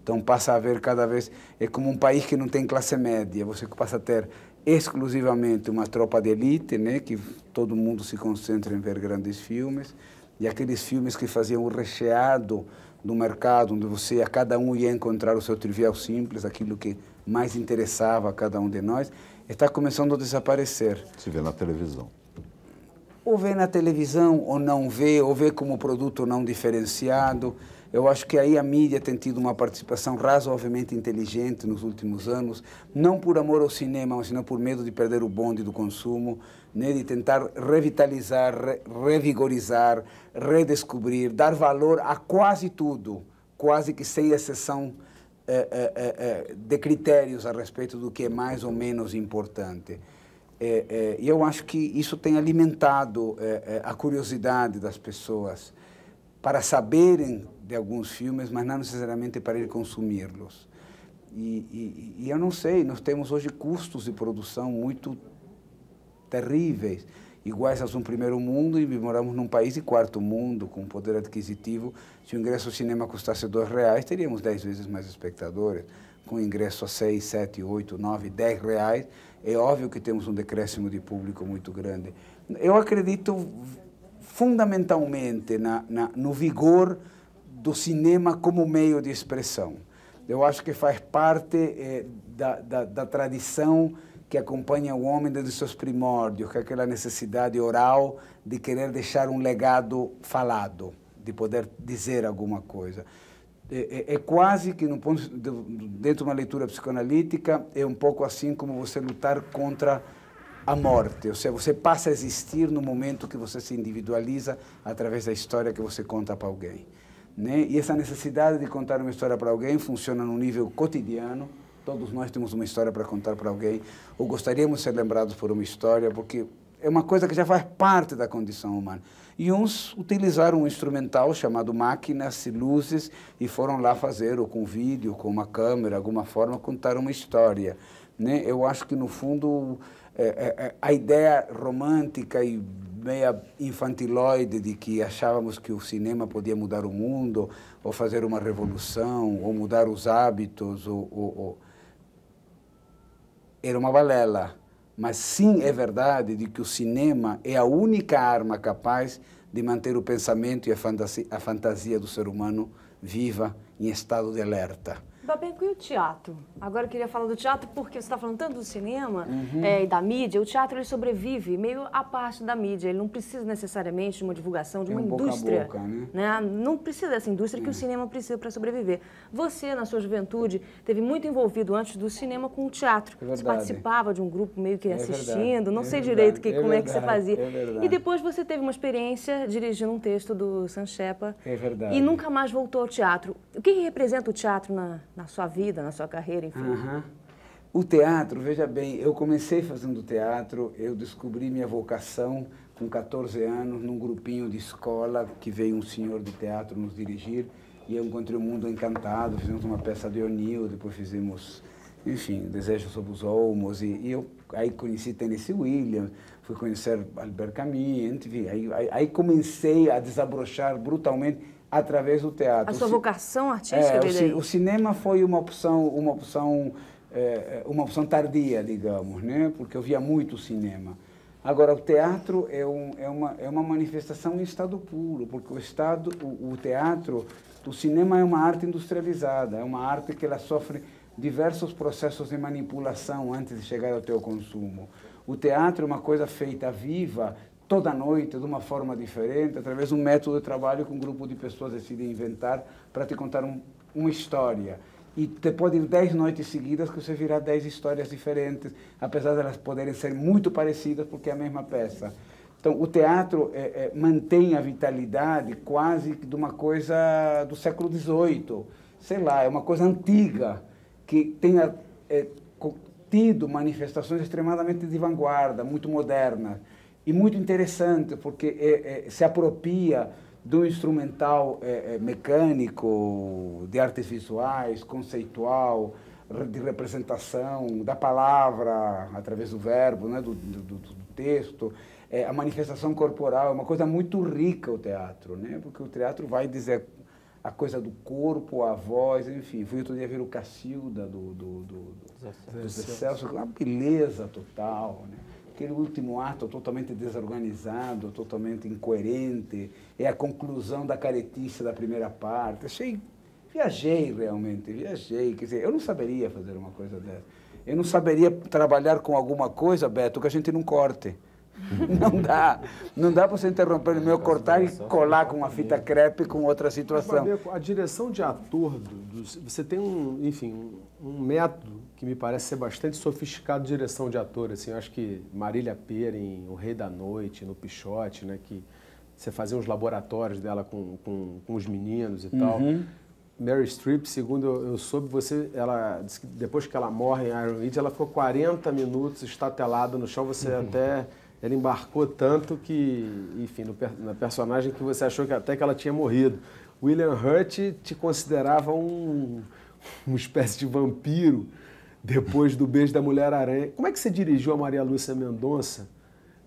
Então, passa a haver cada vez... É como um país que não tem classe média, você passa a ter exclusivamente uma tropa de elite, né, que todo mundo se concentra em ver grandes filmes, e aqueles filmes que faziam o recheado do mercado, onde a cada um ia encontrar o seu trivial simples, aquilo que mais interessava a cada um de nós, está começando a desaparecer. Se vê na televisão. Ou vê na televisão, ou não vê, ou vê como produto não diferenciado. Eu acho que aí a mídia tem tido uma participação razoavelmente inteligente nos últimos anos, não por amor ao cinema, mas senão por medo de perder o bonde do consumo, né, de tentar revitalizar, revigorizar, redescobrir, dar valor a quase tudo, quase que sem exceção de critérios a respeito do que é mais ou menos importante. E eu acho que isso tem alimentado a curiosidade das pessoas para saberem de alguns filmes, mas não necessariamente para ir consumi-los. E eu não sei, nós temos hoje custos de produção muito terríveis, iguais aos do primeiro mundo, e moramos num país de quarto mundo, com poder adquisitivo. Se o ingresso ao cinema custasse R$2, teríamos 10 vezes mais espectadores. Com ingresso a 6, 7, 8, 9, 10 reais, é óbvio que temos um decréscimo de público muito grande. Eu acredito fundamentalmente no vigor do cinema como meio de expressão. Eu acho que faz parte da tradição que acompanha o homem desde seus primórdios, que é aquela necessidade oral de querer deixar um legado falado, de poder dizer alguma coisa. É quase que, dentro de uma leitura psicanalítica, é um pouco assim como você lutar contra a morte. Ou seja, você passa a existir no momento que você se individualiza através da história que você conta para alguém, né? E essa necessidade de contar uma história para alguém funciona no nível cotidiano. Todos nós temos uma história para contar para alguém, ou gostaríamos de ser lembrados por uma história, porque é uma coisa que já faz parte da condição humana. E uns utilizaram um instrumental chamado máquinas e luzes e foram lá fazer, ou com vídeo, com uma câmera, alguma forma, contar uma história, né? Eu acho que, no fundo, a ideia romântica e meia infantiloide de que achávamos que o cinema podia mudar o mundo, ou fazer uma revolução, ou mudar os hábitos, era uma balela. Mas sim é verdade de que o cinema é a única arma capaz de manter o pensamento e a fantasia do ser humano viva, em estado de alerta. Babenco, e o teatro? Agora eu queria falar do teatro porque você está falando tanto do cinema e da mídia. O teatro, ele sobrevive meio à parte da mídia. Ele não precisa necessariamente de uma divulgação, de uma indústria. Boca a boca, né? Não precisa dessa indústria que o cinema precisa para sobreviver. Você, na sua juventude, teve muito envolvido antes do cinema com o teatro. Você participava de um grupo meio que assistindo, não sei direito como é que você fazia. E depois você teve uma experiência dirigindo um texto do Sanchepa. E nunca mais voltou ao teatro. O que representa o teatro na sua vida, na sua carreira, enfim? O teatro, veja bem, eu comecei fazendo teatro, eu descobri minha vocação com 14 anos, num grupinho de escola, que veio um senhor de teatro nos dirigir, e eu encontrei o Mundo Encantado, fizemos uma peça de O'Neill, depois fizemos, enfim, Desejo Sob os Olmos, e eu aí conheci Tennessee Williams, fui conhecer Albert Camus, enfim, aí comecei a desabrochar brutalmente através do teatro. A sua vocação artística veio daí? O cinema foi uma opção tardia, digamos, né? Porque eu via muito cinema. Agora, o teatro é uma manifestação em estado puro, porque o teatro, o cinema é uma arte industrializada, é uma arte que ela sofre diversos processos de manipulação antes de chegar ao teu consumo. O teatro é uma coisa feita viva, toda noite, de uma forma diferente, através de um método de trabalho que um grupo de pessoas decide inventar para te contar uma história. E depois de 10 noites seguidas que você virá 10 histórias diferentes, apesar de elas poderem ser muito parecidas, porque é a mesma peça. Então, o teatro mantém a vitalidade quase de uma coisa do século XVIII. Sei lá, é uma coisa antiga, que tenha tido manifestações extremamente de vanguarda, muito modernas. E muito interessante, porque se apropria do instrumental mecânico, de artes visuais, conceitual, de representação, da palavra, através do verbo, né, do texto. A manifestação corporal é uma coisa muito rica, o teatro, né, porque o teatro vai dizer a coisa do corpo, a voz, enfim. Fui outro dia ver o Cacilda do Zé Celso, uma beleza total, né? Aquele último ato totalmente desorganizado, totalmente incoerente, é a conclusão da caretice da primeira parte. Viajei realmente, quer dizer, eu não saberia fazer uma coisa dessa. Eu não saberia trabalhar com alguma coisa, Beto, que a gente não corte. Não dá para você interromper o meu, cortar e colar com uma fita crepe com outra situação. A direção de ator, você tem um método que me parece ser bastante sofisticado de direção de ator. Assim, eu acho que Marília Pêra, em O Rei da Noite, no Pichote, né, que você fazia uns laboratórios dela com os meninos e tal. Meryl Streep, segundo eu soube, ela disse que depois que ela morre em Ironwood, ela ficou 40 minutos estatelada no chão, ela embarcou tanto que, enfim, na personagem que você achou que até que ela tinha morrido. William Hurt te considerava uma espécie de vampiro depois do Beijo da Mulher-Aranha. Como é que você dirigiu a Maria Lúcia Mendonça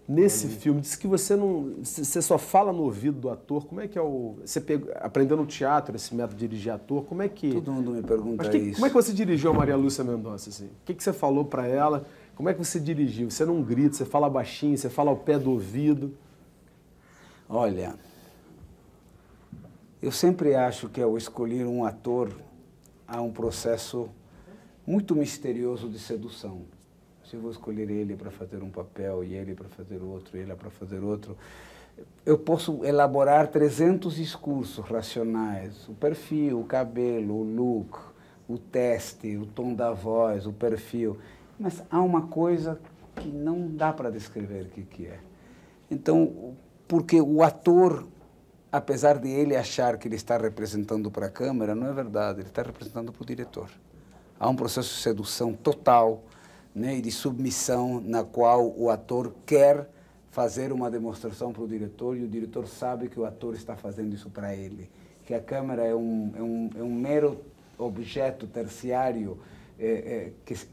nesse filme? Disse que você só fala no ouvido do ator. Como é que você aprendeu no teatro esse método de dirigir ator? Como é que... Todo mundo me pergunta isso. Como é que você dirigiu a Maria Lúcia Mendonça? Assim? O que você falou para ela? Como é que você dirigiu? Você não grita, você fala baixinho, você fala ao pé do ouvido? Olha, eu sempre acho que ao escolher um ator, há um processo muito misterioso de sedução. Se eu vou escolher ele para fazer um papel e ele para fazer outro, ele para fazer outro, eu posso elaborar 300 discursos racionais, o perfil, o cabelo, o look, o teste, o tom da voz, o perfil. Mas há uma coisa que não dá para descrever o que é. Então, porque o ator, apesar de ele achar que ele está representando para a câmera, não é verdade, ele está representando para o diretor. Há um processo de sedução total, né, e de submissão na qual o ator quer fazer uma demonstração para o diretor e o diretor sabe que o ator está fazendo isso para ele, que a câmera é um mero objeto terciário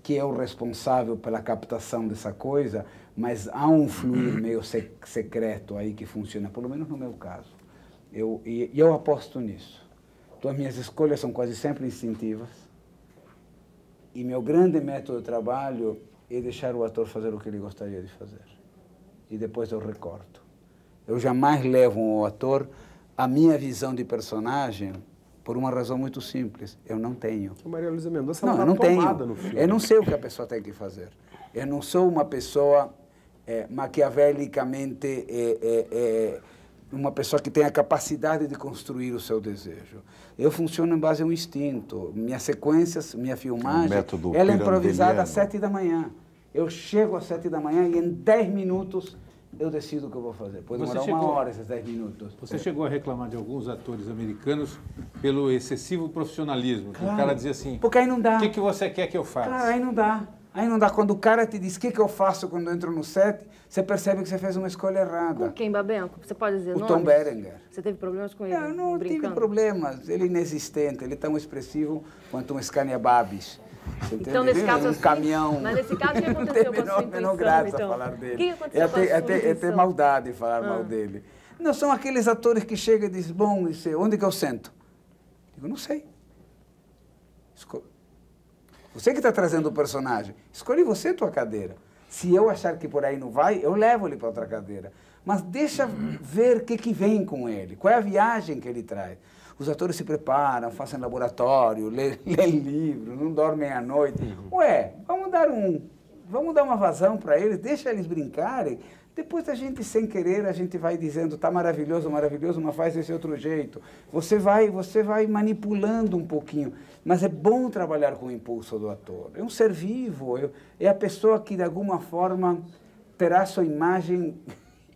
que é o responsável pela captação dessa coisa, mas há um fluir meio secreto aí que funciona, pelo menos no meu caso. Eu aposto nisso. Então, as minhas escolhas são quase sempre instintivas e meu grande método de trabalho é deixar o ator fazer o que ele gostaria de fazer. E depois eu recorto. Eu jamais levo ao ator a minha visão de personagem por uma razão muito simples. Eu não tenho. A Maria Luísa Mendonça não, eu não tenho. No filme. Eu não sei o que a pessoa tem que fazer. Eu não sou uma pessoa maquiavelicamente uma pessoa que tem a capacidade de construir o seu desejo. Eu funciono em base a um instinto. Minhas sequências, minha filmagem, ela é improvisada às 7 da manhã. Eu chego às 7 da manhã e em 10 minutos eu decido o que eu vou fazer. Pode demorar uma hora esses 10 minutos. Você chegou a reclamar de alguns atores americanos pelo excessivo profissionalismo. Claro. O cara dizia assim, porque aí não dá. O que você quer que eu faça? Claro, aí não dá. Aí não dá. Quando o cara te diz o que eu faço quando eu entro no set, você percebe que você fez uma escolha errada. Com quem, Babenco? Você pode dizer nomes? O Tom Berenger. Você teve problemas com ele? Eu não tive problemas. Ele é inexistente. Ele é tão expressivo quanto um Scania Babis. Então, nesse caso, um caminhão. Mas nesse caso, o que aconteceu com a sua intuição, graça então? falar dele. O que aconteceu com a sua intuição? É ter maldade falar mal dele. Não, são aqueles atores que chegam e dizem, bom, onde que eu sento? Digo, não sei. Você que está trazendo o personagem, escolhe você a tua cadeira. Se eu achar que por aí não vai, eu levo ele para outra cadeira. Mas deixa ver o que vem com ele, qual é a viagem que ele traz. Os atores se preparam, fazem laboratório, lêem livros, não dormem à noite. Ué, vamos dar uma vazão para eles, deixa eles brincarem. Depois a gente, sem querer, a gente vai dizendo, tá maravilhoso, maravilhoso, mas faz desse outro jeito. Você vai manipulando um pouquinho. Mas é bom trabalhar com o impulso do ator. É um ser vivo, é a pessoa que, de alguma forma, terá sua imagem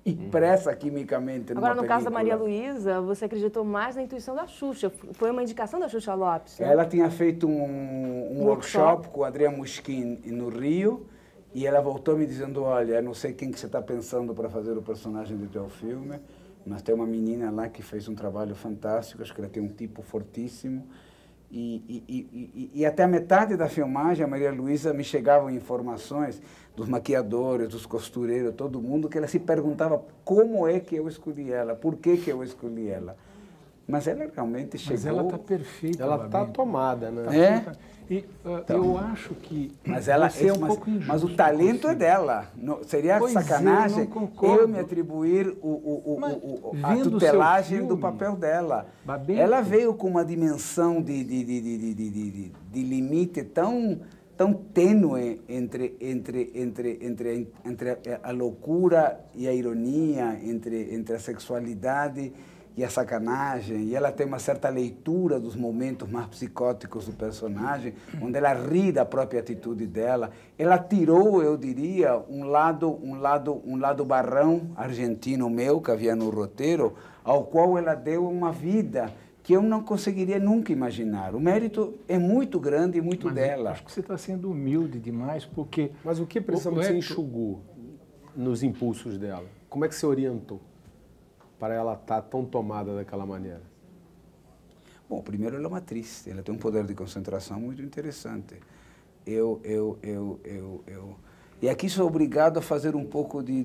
impressa quimicamente numa Agora, no película. caso da Maria Luísa, você acreditou mais na intuição da Xuxa. Foi uma indicação da Xuxa Lopes, né? Ela tinha feito um workshop com a Adriana Muschin no Rio, e ela voltou me dizendo, olha, não sei quem que você está pensando para fazer o personagem do teu filme, mas tem uma menina lá que fez um trabalho fantástico, acho que ela tem um tipo fortíssimo. E até a metade da filmagem, a Maria Luísa me chegavam informações dos maquiadores, dos costureiros, todo mundo, que ela se perguntava como é que eu escolhi ela, por que eu escolhi ela. Mas ela realmente chegou... Mas ela está perfeita. Ela está tomada, né? Eu acho que mas ela você é um pouco injusto. Mas o talento é dela. Seria sacanagem eu me atribuir a tutelagem do papel dela. Ela veio com uma dimensão de limite tão tênue entre a loucura e a ironia, entre a sexualidade e a sacanagem, e ela tem uma certa leitura dos momentos mais psicóticos do personagem, onde ela ri da própria atitude dela. Ela tirou, eu diria, um lado barrão argentino meu, que havia no roteiro, ao qual ela deu uma vida que eu não conseguiria nunca imaginar. O mérito é muito grande e muito dela. Acho que você está sendo humilde demais, porque... Mas o que precisamos você enxugou nos impulsos dela? Como é que você orientou para ela estar tão tomada daquela maneira? Bom, primeiro ela é uma atriz, ela tem um poder de concentração muito interessante. E aqui sou obrigado a fazer um pouco de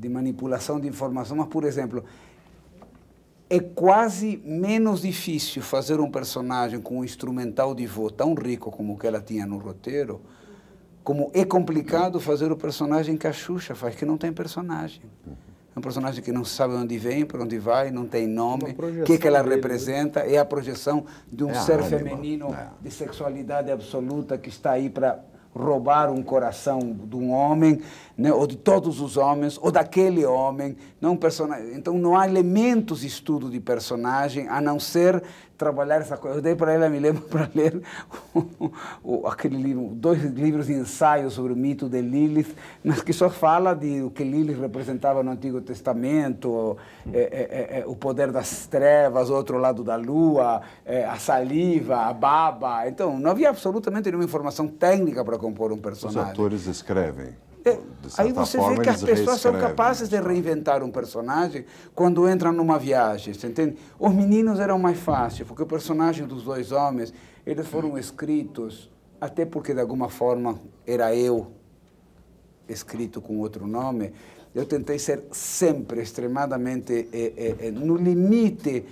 manipulação de informação, mas, por exemplo, é quase menos difícil fazer um personagem com um instrumental de voz tão rico como o que ela tinha no roteiro, como é complicado fazer o personagem que a Xuxa faz, que não tem personagem. É um personagem que não sabe onde vem, para onde vai, não tem nome, o que ela representa, é a projeção de um ser feminino de sexualidade absoluta que está aí para roubar um coração de um homem, né, ou de todos os homens, ou daquele homem. Não personagem. Então, não há elementos de estudo de personagem, a não ser trabalhar essa coisa. Eu dei para ela, me lembro, para ler aquele livro, 2 livros de ensaios sobre o mito de Lilith, mas que só fala de o que Lilith representava no Antigo Testamento, o poder das trevas, o outro lado da lua, a saliva, a baba. Então, não havia absolutamente nenhuma informação técnica para recompor um personagem. Os atores escrevem. Aí você vê que as pessoas são capazes de reinventar um personagem quando entram numa viagem, você entende? Os meninos eram mais fáceis, porque o personagem dos dois homens, eles foram escritos, até porque de alguma forma era eu, escrito com outro nome. Eu tentei ser sempre extremadamente no limite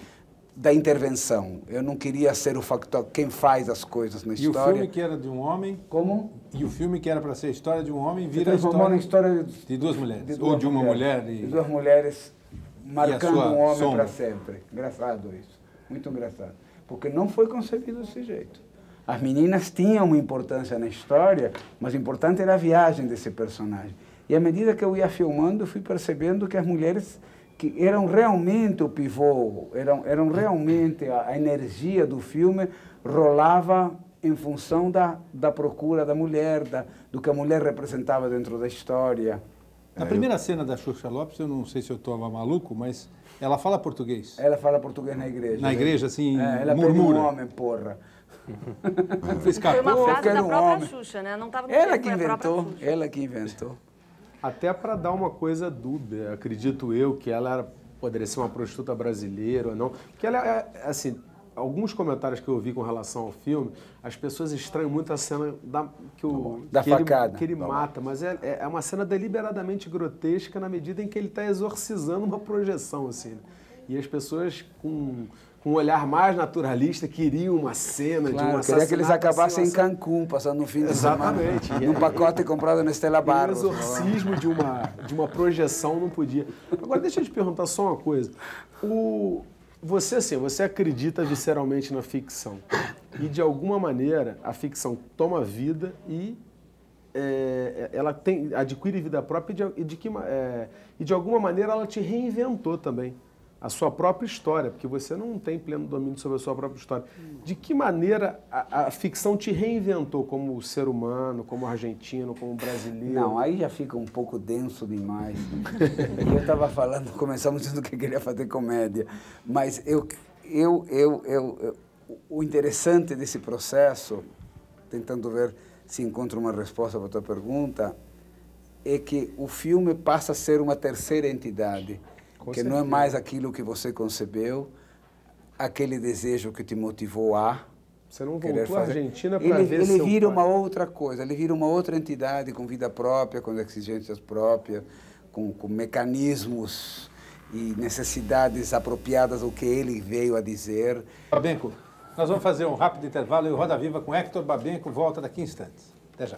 da intervenção. Eu não queria ser o factor, quem faz as coisas na história. E o filme que era de um homem... Como? E o filme que era para ser a história de um homem vira a história de duas mulheres. Ou de uma mulher. De duas mulheres marcando um homem para sempre. Engraçado isso. Muito engraçado. Porque não foi concebido desse jeito. As meninas tinham uma importância na história, mas o importante era a viagem desse personagem. E à medida que eu ia filmando, eu fui percebendo que as mulheres que eram realmente o pivô, eram realmente a energia do filme rolava em função da procura da mulher, do que a mulher representava dentro da história. Na primeira cena da Xuxa Lopes, eu não sei se eu estou maluco, mas ela fala português. Ela fala português na igreja. Na igreja, assim, ela murmura. Ela um homem, porra. Foi uma frase da própria Xuxa, né? Não estava no ela que inventou, ela que inventou. Até para dar uma coisa dúbia, acredito eu, que ela poderia ser uma prostituta brasileira ou não. Porque ela é, assim, alguns comentários que eu ouvi com relação ao filme, as pessoas estranham muito a cena da facada. Que ele mata, mas é uma cena deliberadamente grotesca na medida em que ele está exorcizando uma projeção, assim. E as pessoas com um olhar mais naturalista queriam uma cena de um assassinato. Queria que eles acabassem em Cancún, passando um fim de semana. Exatamente. Num pacote comprado na Estela Barros. O exorcismo de uma projeção não podia. Agora, deixa eu te perguntar só uma coisa. Você acredita visceralmente na ficção. E, de alguma maneira, a ficção toma vida e ela adquire vida própria e, de alguma maneira, ela te reinventou também. A sua própria história, porque você não tem pleno domínio sobre a sua própria história. De que maneira a ficção te reinventou como ser humano, como argentino, como brasileiro? Não, aí já fica um pouco denso demais. E eu estava falando, começamos dizendo que queria fazer comédia, mas o interessante desse processo, tentando ver se encontro uma resposta para a tua pergunta, é que o filme passa a ser uma terceira entidade. Que não é mais aquilo que você concebeu, aquele desejo que te motivou a... Você não voltou à Argentina para ver seu pai. Ele vira uma outra coisa, ele vira uma outra entidade com vida própria, com exigências próprias, com mecanismos e necessidades apropriadas ao que ele veio a dizer. Babenco, nós vamos fazer um rápido intervalo e o Roda Viva com Héctor Babenco volta daqui a instantes. Até já.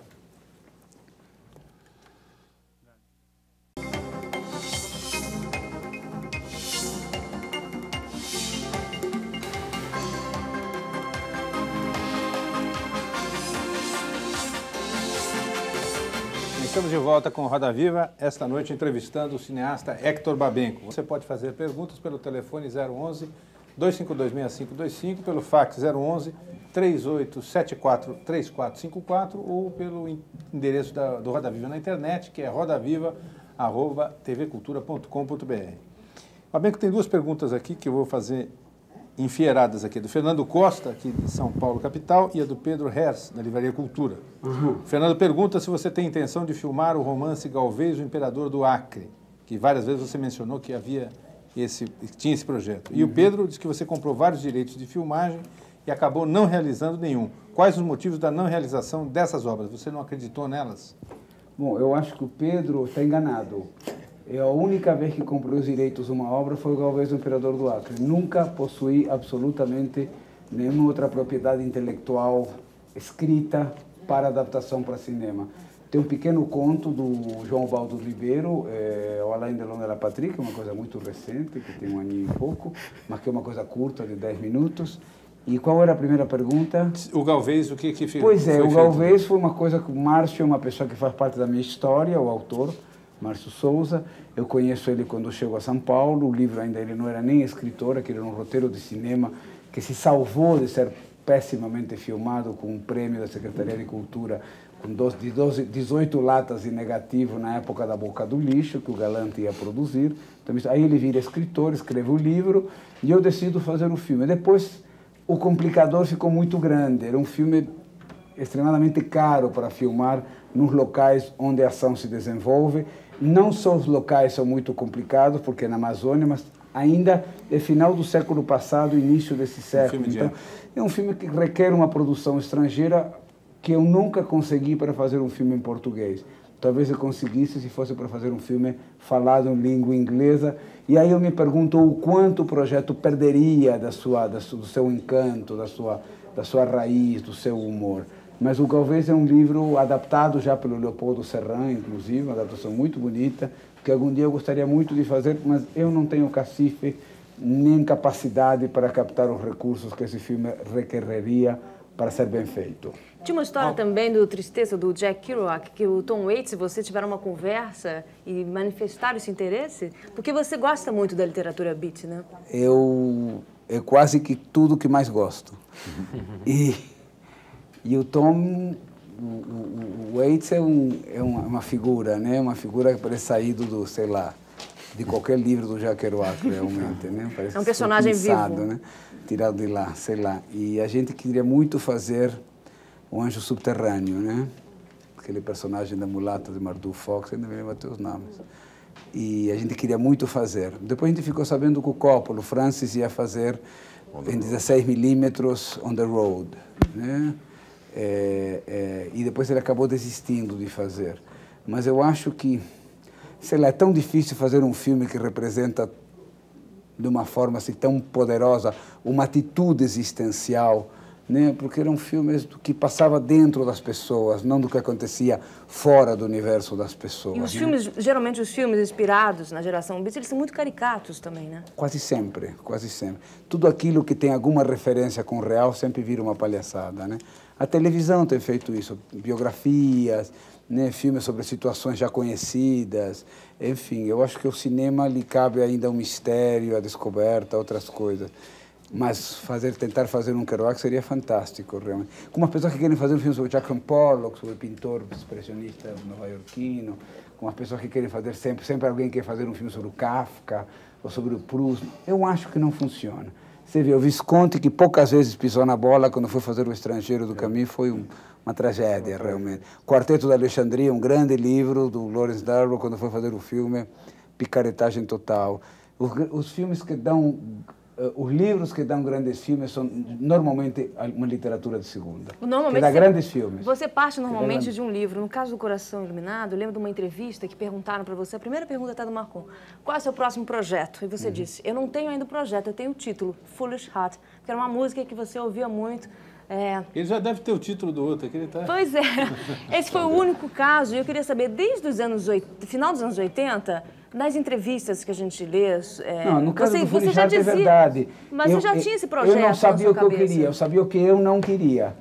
Estamos de volta com o Roda Viva, esta noite entrevistando o cineasta Héctor Babenco. Você pode fazer perguntas pelo telefone 011-252-6525, pelo fax 011-3874-3454 ou pelo endereço do Roda Viva na internet, que é rodaviva@tvcultura.com.br. Babenco, tem duas perguntas aqui que eu vou fazer enfieradas aqui, do Fernando Costa, aqui de São Paulo, capital, e a do Pedro Hers, da Livraria Cultura. O Fernando pergunta se você tem intenção de filmar o romance Galvez, o Imperador do Acre, que várias vezes você mencionou que tinha esse projeto. E o Pedro diz que você comprou vários direitos de filmagem e acabou não realizando nenhum. Quais os motivos da não realização dessas obras? Você não acreditou nelas? Bom, eu acho que o Pedro está enganado. A única vez que comprei os direitos de uma obra foi o Galvez, o Imperador do Acre. Nunca possuí absolutamente nenhuma outra propriedade intelectual escrita para adaptação para cinema. Tem um pequeno conto do João Baldo Ribeiro, O Alain Delon de la Patrie, que é uma coisa muito recente, que tem um aninho e pouco, mas que é uma coisa curta, de 10 minutos. E qual era a primeira pergunta? O Galvez, o que fez? Pois é, o Galvez foi uma coisa que o Márcio é uma pessoa que faz parte da minha história, o autor, Márcio Souza. Eu conheço ele quando chegou a São Paulo. O livro ainda ele não era nem escritor, aquele era um roteiro de cinema que se salvou de ser pessimamente filmado com um prêmio da Secretaria de Cultura, com 18 latas de negativo na época da Boca do Lixo, que o Galante ia produzir. Então, aí ele vira escritor, escreve o livro, e eu decido fazer o filme. Depois, o complicador ficou muito grande. Era um filme extremadamente caro para filmar nos locais onde a ação se desenvolve. Não só os locais são muito complicados, porque é na Amazônia, mas ainda é final do século passado, início desse século. Então, é um filme que requer uma produção estrangeira que eu nunca consegui para fazer um filme em português. Talvez eu conseguisse se fosse para fazer um filme falado em língua inglesa. E aí eu me pergunto o quanto o projeto perderia do seu encanto, da sua raiz, do seu humor. Mas o Galvez é um livro adaptado já pelo Leopoldo Serran, inclusive, uma adaptação muito bonita, que algum dia eu gostaria muito de fazer, mas eu não tenho cacife nem capacidade para captar os recursos que esse filme requereria para ser bem feito. Tinha uma história também do Tristeza, do Jack Kerouac, que o Tom Waits e você tiveram uma conversa e manifestaram esse interesse, porque você gosta muito da literatura beat, né? É quase que tudo que mais gosto. E o Tom, o Waits é uma figura, né? Uma figura que parece saído do, sei lá, de qualquer livro do Jack Kerouac, realmente, né? Parece é um personagem pensado, vivo. Né? Tirado de lá, sei lá. E a gente queria muito fazer O Anjo Subterrâneo, né? Aquele personagem da mulata de Mardu Fox, ainda me lembro até os nomes. E a gente queria muito fazer. Depois a gente ficou sabendo que o Coppola, o Francis, ia fazer em 16mm On the Road, né? E depois ele acabou desistindo de fazer. Mas eu acho que, sei lá, é tão difícil fazer um filme que representa de uma forma assim tão poderosa uma atitude existencial, né? Porque eram filmes do que passava dentro das pessoas, não do que acontecia fora do universo das pessoas. E os filmes, geralmente os filmes inspirados na geração Beat, eles são muito caricatos também, né? Quase sempre, quase sempre. Tudo aquilo que tem alguma referência com o real sempre vira uma palhaçada, né? A televisão tem feito isso, biografias, né? Filmes sobre situações já conhecidas, enfim, eu acho que o cinema lhe cabe ainda um mistério, a descoberta, outras coisas. Mas tentar fazer um Kerouac seria fantástico, realmente. Como as pessoas que querem fazer um filme sobre Jackson Pollock, sobre o pintor expressionista nova-iorquino, como as pessoas que querem fazer sempre alguém quer fazer um filme sobre o Kafka ou sobre o Proust. Eu acho que não funciona. Você vê, o Visconti, que poucas vezes pisou na bola quando foi fazer O Estrangeiro do Camus, foi uma tragédia, realmente. Quarteto da Alexandria, um grande livro do Lawrence Darrow, quando foi fazer o filme, picaretagem total. Os filmes que dão... Os livros que dão grandes filmes são normalmente uma literatura de segunda. Que dá grandes filmes. Você parte normalmente de um livro. No caso do Coração Iluminado, eu lembro de uma entrevista que perguntaram para você, a primeira pergunta está do Marcon, qual é o seu próximo projeto? E você disse, eu não tenho ainda o projeto, eu tenho o título, Foolish Heart, que era uma música que você ouvia muito. Ele já deve ter o título do outro, aqui ele tá... Pois é, esse foi o único caso, e eu queria saber, desde os final dos anos 80, nas entrevistas que a gente lê... Não, no caso do Foolish Heart é verdade. Mas você já tinha esse projeto. Eu não sabia o que eu queria, eu sabia o que eu não queria.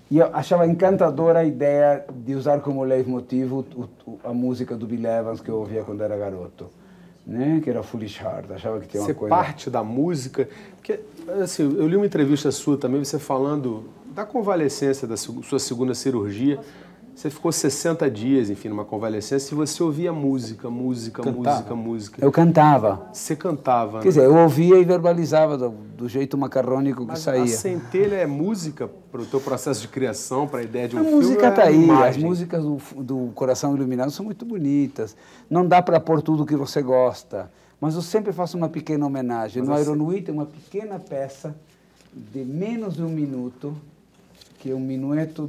E eu achava encantadora a ideia de usar como leitmotiv a música do Bill Evans que eu ouvia quando era garoto. Né? Que era Foolish Heart, achava que tinha uma coisa... parte da música, porque assim, eu li uma entrevista sua também, você falando da convalescência da sua segunda cirurgia, você ficou 60 dias, enfim, numa convalescência, e você ouvia música. Eu cantava. Você cantava, Quer dizer, eu ouvia e verbalizava do jeito macarrônico que saía. A centelha é música para o teu processo de criação, para a ideia de um filme? A música está aí, as músicas do Coração Iluminado são muito bonitas. Não dá para pôr tudo o que você gosta, mas eu sempre faço uma pequena homenagem. No Iron We tem uma pequena peça de menos de um minuto, que é um minueto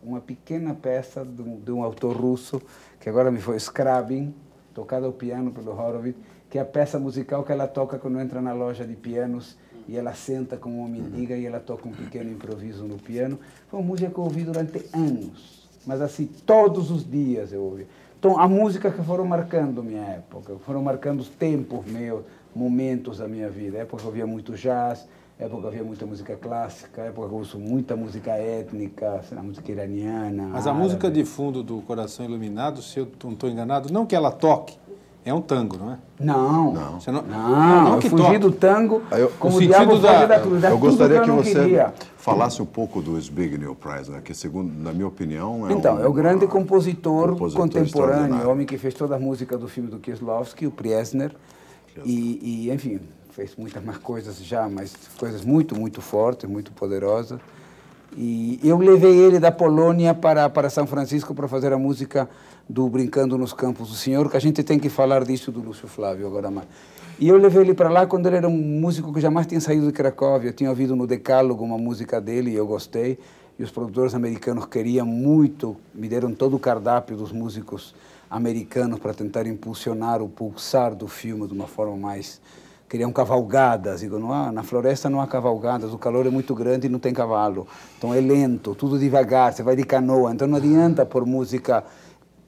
uma pequena peça de um autor russo, que agora me foi Scriabin, tocada ao piano pelo Horowitz, que é a peça musical que ela toca quando entra na loja de pianos e ela senta como uma mendiga e ela toca um pequeno improviso no piano. Foi uma música que eu ouvi durante anos, mas assim, todos os dias eu ouvi. Então, há músicas que foram marcando minha época, foram marcando os tempos meus, momentos da minha vida. Época que eu ouvia muito jazz, época havia muita música clássica, época que eu ouço muita música étnica, sei lá, música iraniana. Mas a música de fundo do Coração Iluminado, se eu não estou enganado, não que ela toque, é um tango, não é? Não, não eu fugi do tango como o diabo foge da cruz. Eu gostaria que você falasse um pouco do Zbigniew Preisler, que, segundo, na minha opinião, é o grande compositor contemporâneo, o homem que fez toda a música do filme do Kieslowski, o Preisler, e enfim... fez muitas mais coisas já, mas coisas muito, muito fortes, muito poderosas. E eu levei ele da Polônia para São Francisco para fazer a música do Brincando nos Campos do Senhor, que a gente tem que falar disso do Lúcio Flávio agora mais. E eu levei ele para lá quando ele era um músico que jamais tinha saído de Cracóvia. Eu tinha ouvido no Decálogo uma música dele e eu gostei. E os produtores americanos queriam muito, me deram todo o cardápio dos músicos americanos para tentar impulsionar o pulsar do filme de uma forma mais... Queriam cavalgadas. Digo, na floresta não há cavalgadas, o calor é muito grande e não tem cavalo. Então é lento, tudo devagar, você vai de canoa. Então não adianta pôr música...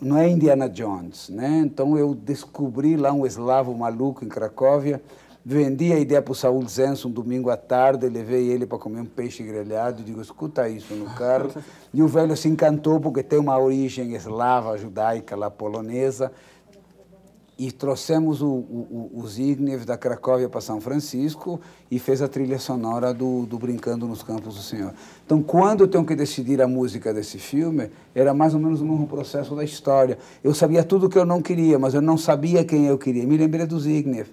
Não é Indiana Jones, né? Então eu descobri lá um eslavo maluco em Cracóvia, vendi a ideia para o Saul Zenson um domingo à tarde, levei ele para comer um peixe grelhado, digo, escuta isso no carro. E o velho se encantou porque tem uma origem eslava, judaica, lá polonesa. E trouxemos o Zbigniew da Cracóvia para São Francisco e fez a trilha sonora do Brincando nos Campos do Senhor. Então, quando eu tenho que decidir a música desse filme, era mais ou menos o mesmo processo da história. Eu sabia tudo que eu não queria, mas eu não sabia quem eu queria. Me lembrei do Zbigniew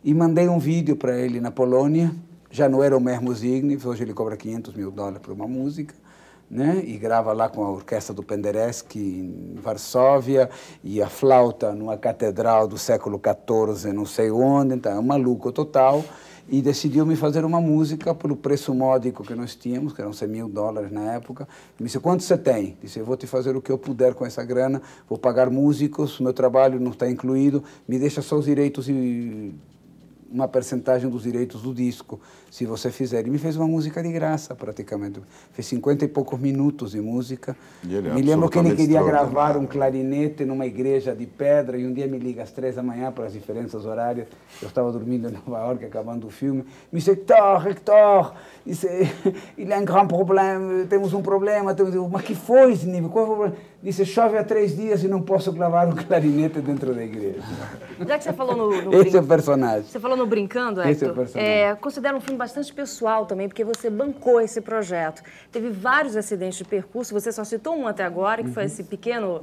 e mandei um vídeo para ele na Polônia. Já não era o mesmo Zbigniew, hoje ele cobra $500 mil por uma música. Né? E grava lá com a orquestra do Penderecki em Varsóvia e a flauta numa catedral do século XIV, não sei onde, então é um maluco total. E decidiu me fazer uma música pelo preço módico que nós tínhamos, que eram $100 mil na época. Me disse, quanto você tem? Disse, eu vou te fazer o que eu puder com essa grana, vou pagar músicos, meu trabalho não está incluído, me deixa só os direitos e uma percentagem dos direitos do disco, se você fizer. E me fez uma música de graça, praticamente. Fez 50 e poucos minutos de música. Me lembro que ele queria gravar um clarinete numa igreja de pedra, e um dia me liga às 3 da manhã, para as diferenças horárias. Eu estava dormindo em Nova York, acabando o filme. Me disse, Hector, il a um grande problema, temos um problema. Mas que foi, Zbigniew? Qual foi o problema? Disse, chove há 3 dias e não posso gravar um clarinete dentro da igreja. Já que você falou no Esse é o personagem. Você falou no Brincando, Hector. Esse é o personagem. Considero um filme bastante pessoal também, porque você bancou esse projeto. Teve vários acidentes de percurso, você só citou um até agora, que foi esse pequeno,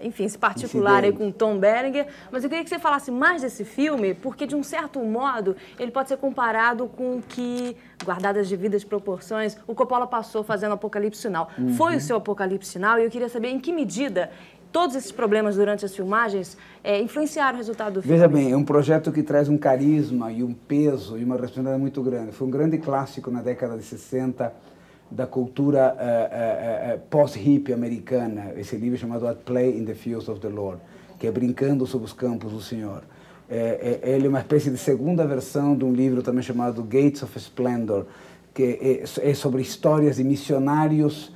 enfim, esse particular aí com o Tom Berenger. Mas eu queria que você falasse mais desse filme, porque, de um certo modo, ele pode ser comparado com o que, guardadas as devidas proporções, o Coppola passou fazendo Apocalipse Sinal. Foi o seu Apocalipse Sinal, e eu queria saber em que medida todos esses problemas durante as filmagens influenciaram o resultado do filme. Veja bem, é um projeto que traz um carisma e um peso e uma responsabilidade muito grande. Foi um grande clássico na década de 60 da cultura pós-hippie americana, esse livro chamado At Play in the Fields of the Lord, que é Brincando sob os Campos do Senhor. Ele é uma espécie de segunda versão de um livro também chamado Gates of Splendor, que é sobre histórias de missionários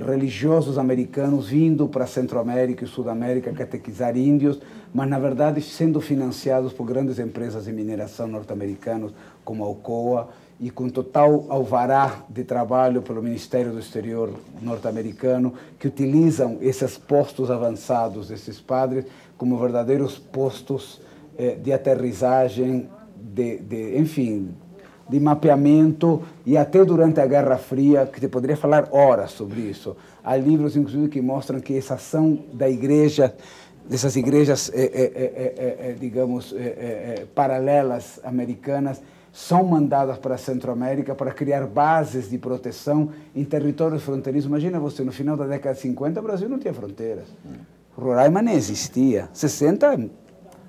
religiosos americanos vindo para Centro-América e Sudamérica catequizar índios, mas na verdade sendo financiados por grandes empresas de mineração norte-americanas como a Alcoa e com total alvará de trabalho pelo Ministério do Exterior norte-americano, que utilizam esses postos avançados desses padres como verdadeiros postos de aterrissagem, enfim, de mapeamento, e até durante a Guerra Fria, que te poderia falar horas sobre isso. Há livros, inclusive, que mostram que essa ação da igreja, dessas igrejas, digamos, paralelas americanas, são mandadas para a Centro-América para criar bases de proteção em territórios fronteiriços. Imagina você, no final da década de 50, o Brasil não tinha fronteiras. Roraima nem existia. 60...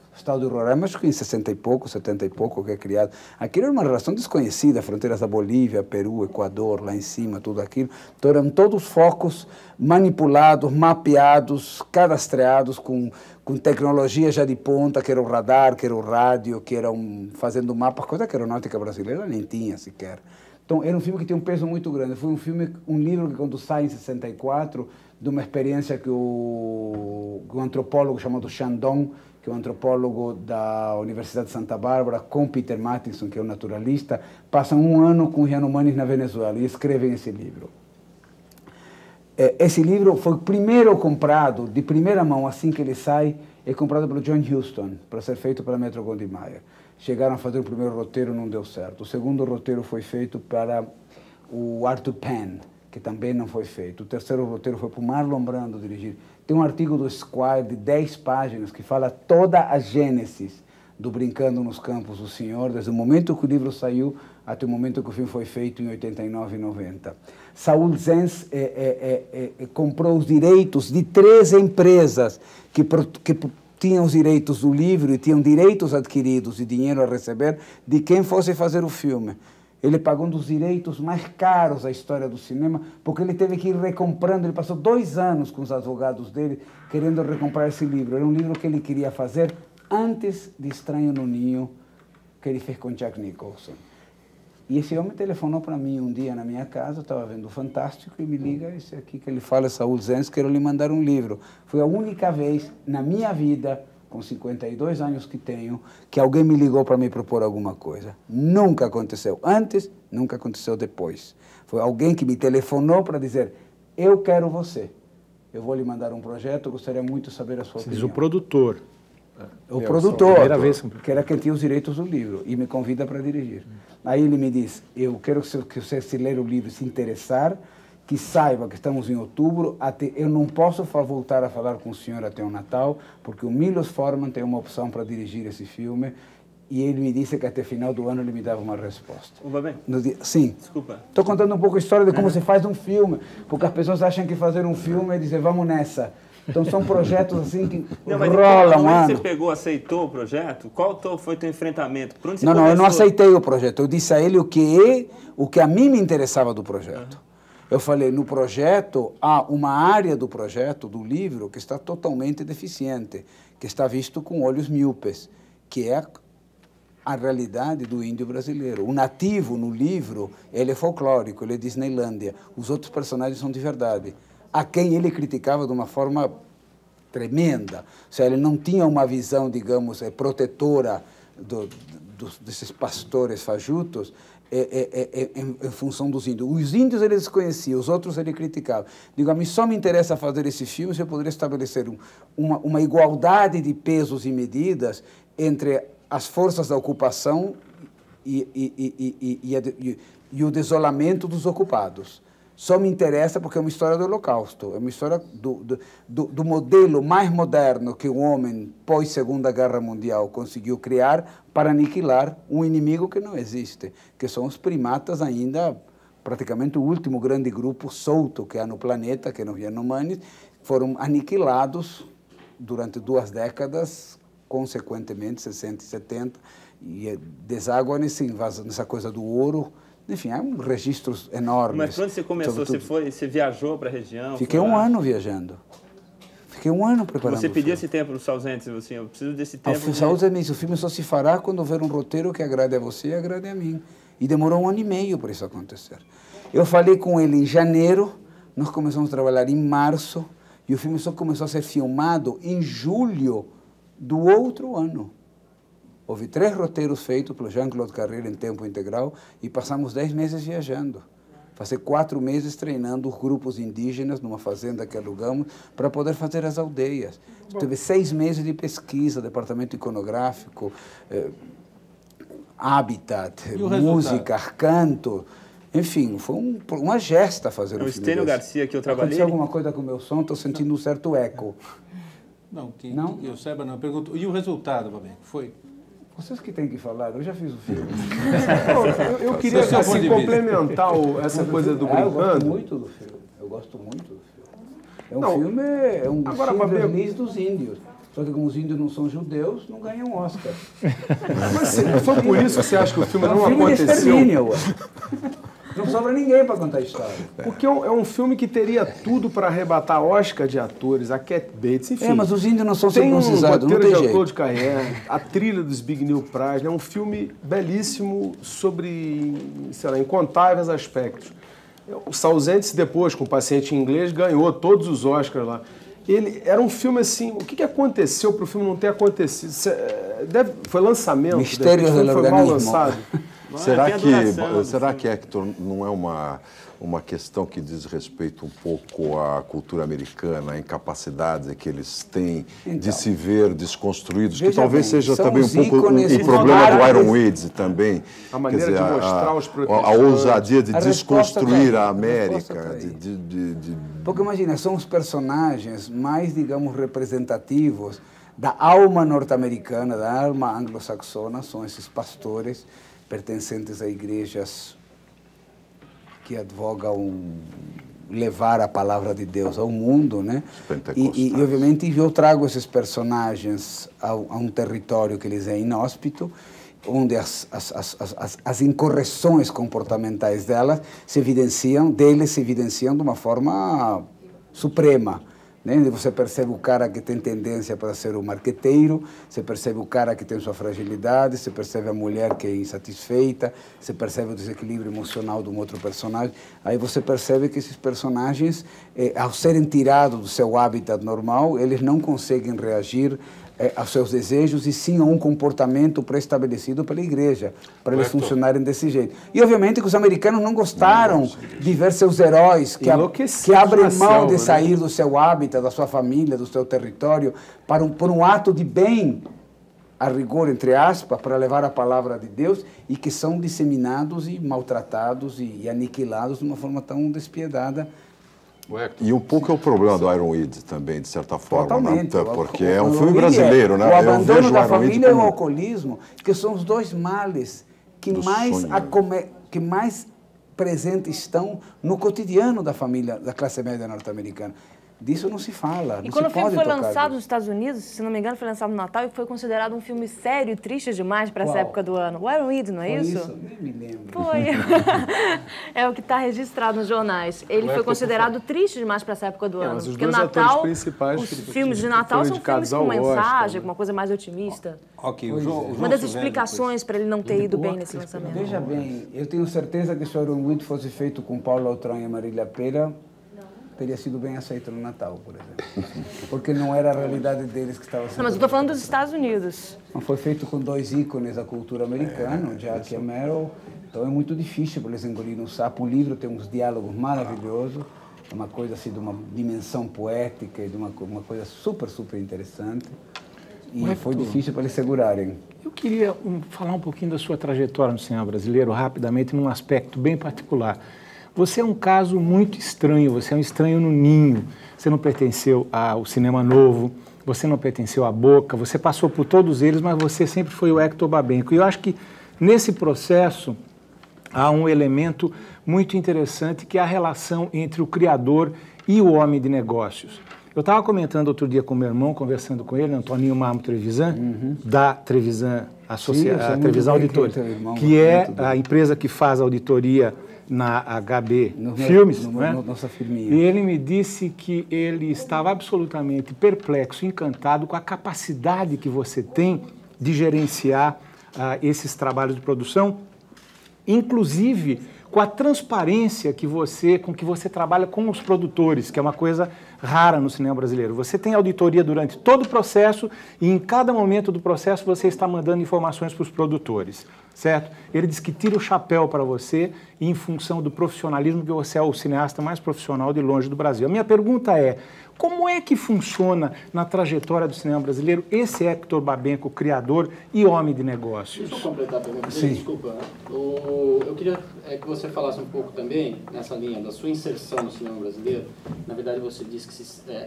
O estado de Roraima, acho que em 60 e pouco, 70 e pouco, que é criado. Aquilo era uma relação desconhecida, fronteiras da Bolívia, Peru, Equador, lá em cima, tudo aquilo. Então eram todos focos manipulados, mapeados, cadastreados com tecnologia já de ponta, que era o radar, que era o rádio, que eram fazendo mapas, coisa que a aeronáutica brasileira nem tinha sequer. Então era um filme que tinha um peso muito grande. Foi um livro que, quando sai em 64, de uma experiência que um antropólogo chamado Chandon, que é um antropólogo da Universidade de Santa Bárbara, com Peter Mattinson, que é um naturalista, passam um ano com Yanomamis na Venezuela e escrevem esse livro. Esse livro foi o primeiro comprado, de primeira mão, assim que ele sai, é comprado pelo John Huston, para ser feito pela Metro-Goldwyn-Mayer. Chegaram a fazer o primeiro roteiro, não deu certo. O segundo roteiro foi feito para o Arthur Penn, que também não foi feito. O terceiro roteiro foi para o Marlon Brando dirigir. Tem um artigo do Esquire de 10 páginas que fala toda a gênese do Brincando nos Campos do Senhor, desde o momento que o livro saiu até o momento que o filme foi feito em 89 e 90. Saul Zaentz comprou os direitos de 3 empresas que tinham os direitos do livro e tinham direitos adquiridos e dinheiro a receber de quem fosse fazer o filme. Ele pagou um dos direitos mais caros da história do cinema, porque ele teve que ir recomprando. Ele passou 2 anos com os advogados dele, querendo recomprar esse livro. Era um livro que ele queria fazer antes de Estranho no Ninho, que ele fez com Jack Nicholson. E esse homem telefonou para mim um dia na minha casa, eu estava vendo o Fantástico, e me liga, esse aqui que ele fala, Saul Zaentz, quero lhe mandar um livro. Foi a única vez na minha vida, com 52 anos que tenho, que alguém me ligou para me propor alguma coisa. Nunca aconteceu antes, nunca aconteceu depois. Foi alguém que me telefonou para dizer, eu quero você, eu vou lhe mandar um projeto, gostaria muito de saber a sua opinião. Diz o produtor. O produtor, que era quem tinha os direitos do livro, e me convida para dirigir. Aí ele me diz, eu quero que você, se ler o livro, se interessar, que saiba que estamos em outubro, eu não posso voltar a falar com o senhor até o Natal, porque o Milos Forman tem uma opção para dirigir esse filme, e ele me disse que até final do ano ele me dava uma resposta. Sim. Desculpa. Estou contando um pouco a história de como se faz um filme, porque as pessoas acham que fazer um filme é dizer, vamos nessa. Então são projetos assim que rolam um ano. Você pegou, aceitou o projeto? Qual foi o teu enfrentamento? Por onde você não, eu não aceitei o projeto. Eu disse a ele o que a mim me interessava do projeto. Eu falei, no projeto, há uma área do projeto, do livro, que está totalmente deficiente, que está visto com olhos míopes, que é a realidade do índio brasileiro. O nativo, no livro, ele é folclórico, ele é Disneylândia. Os outros personagens são de verdade. A quem ele criticava de uma forma tremenda. Ou seja, ele não tinha uma visão, digamos, protetora desses pastores fajutos em função dos índios. Os índios ele desconhecia, os outros ele criticava. Digo, a mim só me interessa fazer esse filme se eu poderia estabelecer uma igualdade de pesos e medidas entre as forças da ocupação e o desolamento dos ocupados. Só me interessa porque é uma história do Holocausto, é uma história do modelo mais moderno que o homem, pós-Segunda Guerra Mundial, conseguiu criar para aniquilar um inimigo que não existe, que são os primatas ainda, praticamente o último grande grupo solto que há no planeta, que é os Yanomamis, foram aniquilados durante 2 décadas, consequentemente, 60 e 70, e deságua nessa coisa do ouro. Enfim, há registros enormes. Mas quando você começou, você viajou para a região? Fiquei um ano viajando. Fiquei um ano preparando. Você pediu esse tempo no Saul Zaentz, assim, eu preciso desse tempo. O Saul Zaentz disse, o filme só se fará quando houver um roteiro que agrade a você e agrade a mim. E demorou 1 ano e meio para isso acontecer. Eu falei com ele em janeiro, nós começamos a trabalhar em março, e o filme só começou a ser filmado em julho do outro ano. Houve 3 roteiros feitos pelo Jean-Claude Carrère em tempo integral e passamos 10 meses viajando. Passei 4 meses treinando os grupos indígenas numa fazenda que alugamos para poder fazer as aldeias. Teve 6 meses de pesquisa, departamento iconográfico, habitat, música, canto. Enfim, foi uma gesta fazer um filme. O Estênio Garcia que eu trabalhei... Aconteceu alguma coisa com o meu som, estou sentindo um certo eco. Não, eu saiba não. Pergunto, e o resultado, Babem? Foi? Vocês que têm que falar, eu já fiz o filme. eu queria assim, complementar essa coisa do Brincando. Eu gosto muito do filme. Eu gosto muito do filme. É um filme dos índios. Só que como os índios não são judeus, não ganham Oscar. Mas foi por isso que você acha que o filme não aconteceu? Não sobra ninguém para contar a história. Porque é um filme que teria tudo para arrebatar Oscar de atores, a Cat Bates, enfim. Mas os índios não são circuncisados, não tem jeito. Claude Carrère, a trilha do Zbigniew Praz, é um filme belíssimo sobre, sei lá, incontáveis aspectos. O Saul Zaentz, depois, com o Paciente em Inglês, ganhou todos os Oscars lá. Era um filme assim, o que aconteceu para o filme não ter acontecido? Foi lançamento, Mistério foi mal lançado. Será que Hector não é uma questão que diz respeito um pouco à cultura americana, à incapacidade que eles têm de se ver desconstruídos, que talvez seja também um pouco o problema do Iron Weeds também. A maneira de mostrar os protestantes. A ousadia de desconstruir a América. Porque imagina, são os personagens mais, digamos, representativos da alma norte-americana, da alma anglo-saxona, são esses pastores pertencentes a igrejas que advogam levar a palavra de Deus ao mundo, né? E obviamente eu trago esses personagens a um território que lhes é inóspito, onde as incorreções comportamentais deles se evidenciam de uma forma suprema. Né? Você percebe o cara que tem tendência para ser um marqueteiro, você percebe o cara que tem sua fragilidade, você percebe a mulher que é insatisfeita, você percebe o desequilíbrio emocional de um outro personagem. Aí você percebe que esses personagens, ao serem tirados do seu hábitat normal, eles não conseguem reagir aos seus desejos e sim a um comportamento pré-estabelecido pela igreja, para eles funcionarem desse jeito. E obviamente que os americanos não gostaram de ver seus heróis que abrem mão de sair do seu hábitat, da sua família, do seu território, por um ato de bem, a rigor, entre aspas, para levar a palavra de Deus, e que são disseminados e maltratados e aniquilados de uma forma tão despiedada. E um pouco é o problema do Iron Weed também, de certa forma, totalmente, né? Porque é um filme brasileiro, né? O abandono da família e o alcoolismo, que são os dois males que mais presentes estão no cotidiano da família, da classe média norte-americana. Disso não se fala. E quando o filme foi lançado nos Estados Unidos, se não me engano, foi lançado no Natal e foi considerado um filme sério e triste demais para essa época do ano. O Iron Weed, não é isso? Isso? Nem me lembro. Foi. É o que está registrado nos jornais. Ele foi considerado triste demais para essa época do ano. Porque Natal, os filmes de Natal são filmes com mensagem, com uma coisa mais otimista. Ok, uma das explicações para ele não ter ido bem nesse lançamento. Veja bem, eu tenho certeza que se o Iron Weed fosse feito com Paulo Autran e Marília Pera, teria sido bem aceito no Natal, por exemplo. Porque não era a realidade deles que estava sendo... Não, mas eu estou falando dos Estados Unidos. Foi feito com dois ícones da cultura americana, o Jack e a Meryl, então é muito difícil para eles engolirem no sapo. O livro tem uns diálogos maravilhosos, uma coisa assim de uma dimensão poética e de uma coisa super, super interessante. E foi difícil para eles segurarem. Eu queria falar um pouquinho da sua trajetória no cinema brasileiro, rapidamente, num aspecto bem particular. Você é um caso muito estranho, você é um estranho no ninho. Você não pertenceu ao Cinema Novo, você não pertenceu à Boca, você passou por todos eles, mas você sempre foi o Hector Babenco. E eu acho que nesse processo há um elemento muito interessante, que é a relação entre o criador e o homem de negócios. Eu estava comentando outro dia com meu irmão, conversando com ele, Antoninho Marmo Trevisan, da Trevisan, a Trevisan Auditoria, que é a empresa que faz auditoria na HB Filmes, nossa firminha. E ele me disse que ele estava absolutamente perplexo, encantado com a capacidade que você tem de gerenciar esses trabalhos de produção, inclusive com a transparência com que você trabalha com os produtores, que é uma coisa rara no cinema brasileiro. Você tem auditoria durante todo o processo e em cada momento do processo você está mandando informações para os produtores, certo? Ele diz que tira o chapéu para você em função do profissionalismo, que você é o cineasta mais profissional de longe do Brasil. A minha pergunta é, como é que funciona na trajetória do cinema brasileiro esse Hector Babenco, criador e homem de negócios? Deixa eu completar a pergunta, desculpa. Eu queria que você falasse um pouco também, nessa linha da sua inserção no cinema brasileiro. Na verdade, você disse que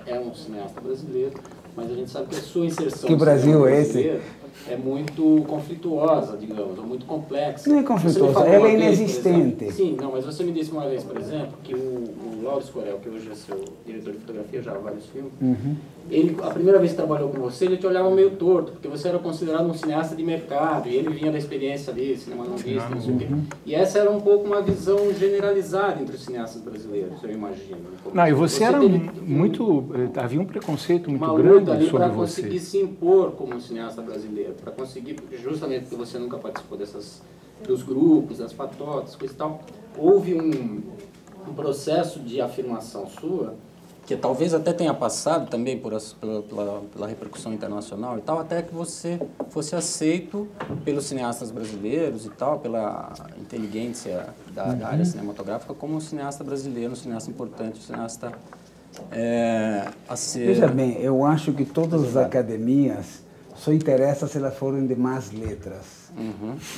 é um cineasta brasileiro, mas a gente sabe que a sua inserção no cinema brasileiro é muito conflituosa, digamos, ou muito complexa. Não é conflituosa, ela é inexistente. Exemplo, sim, não, mas você me disse uma vez, por exemplo, que o Lauro Escorel, que hoje é seu diretor de fotografia, já há vários filmes, ele, a primeira vez que trabalhou com você, ele te olhava meio torto, porque você era considerado um cineasta de mercado, e ele vinha da experiência ali, cinema não visto, não sei o quê. E essa era um pouco uma visão generalizada entre os cineastas brasileiros, eu imagino. Não, e você era muito... Havia um preconceito muito grande ali sobre para conseguir se impor como um cineasta brasileiro, para conseguir, justamente porque você nunca participou dos grupos, das patotas, coisa e tal, houve um processo de afirmação sua, que talvez até tenha passado também pela repercussão internacional e tal, até que você fosse aceito pelos cineastas brasileiros e tal, pela inteligência da área cinematográfica, como um cineasta brasileiro, um cineasta importante, um cineasta a ser... Veja bem, eu acho que todas as academias só interessam se elas forem de más letras.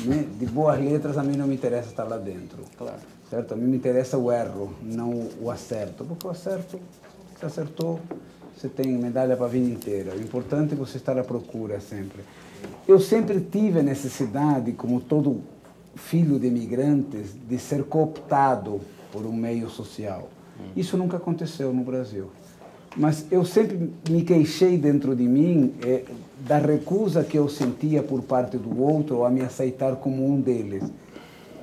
Né? De boas letras, a mim não me interessa estar lá dentro. Claro. Certo? A mim me interessa o erro, não o acerto. Porque o acerto, se acertou, você tem medalha para a vida inteira. O importante é você estar à procura sempre. Eu sempre tive a necessidade, como todo filho de imigrantes, de ser cooptado por um meio social. Isso nunca aconteceu no Brasil. Mas eu sempre me queixei dentro de mim da recusa que eu sentia por parte do outro a me aceitar como um deles.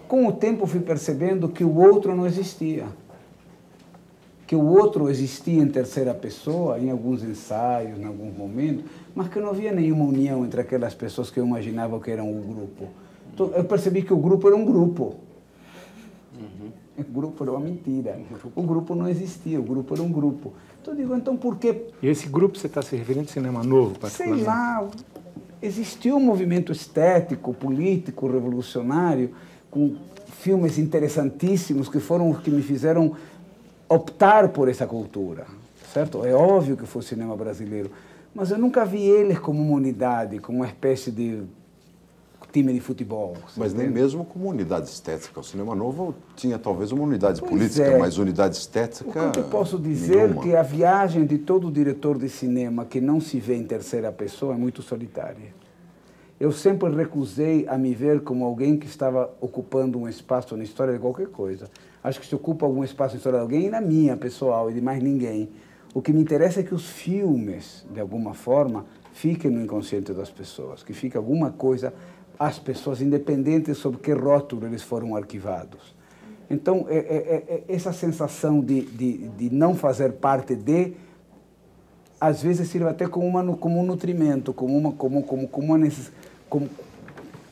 Com o tempo fui percebendo que o outro não existia. Que o outro existia em terceira pessoa, em alguns ensaios, em alguns momentos, mas que não havia nenhuma união entre aquelas pessoas que eu imaginava que eram um grupo. Então, eu percebi que o grupo era um grupo. O grupo era uma mentira. O grupo não existia, o grupo era um grupo. Então eu digo, então por que... E esse grupo você está se referindo ao cinema novo, particularmente? Sei lá, existiu um movimento estético, político, revolucionário, com filmes interessantíssimos que foram os que me fizeram optar por essa cultura, certo? É óbvio que foi o cinema brasileiro, mas eu nunca vi eles como uma unidade, como uma espécie de time de futebol. Mas nem mesmo como unidade estética. O cinema novo tinha talvez uma unidade política, mas unidade estética... O que eu posso dizer é que a viagem de todo diretor de cinema que não se vê em terceira pessoa é muito solitária. Eu sempre recusei a me ver como alguém que estava ocupando um espaço na história de qualquer coisa. Acho que se ocupa algum espaço na história de alguém, na minha, pessoal, e de mais ninguém. O que me interessa é que os filmes, de alguma forma, fiquem no inconsciente das pessoas, que fique alguma coisa às pessoas, independente sobre que rótulo eles foram arquivados. Então, essa sensação de não fazer parte de, às vezes, serve até como um nutrimento, como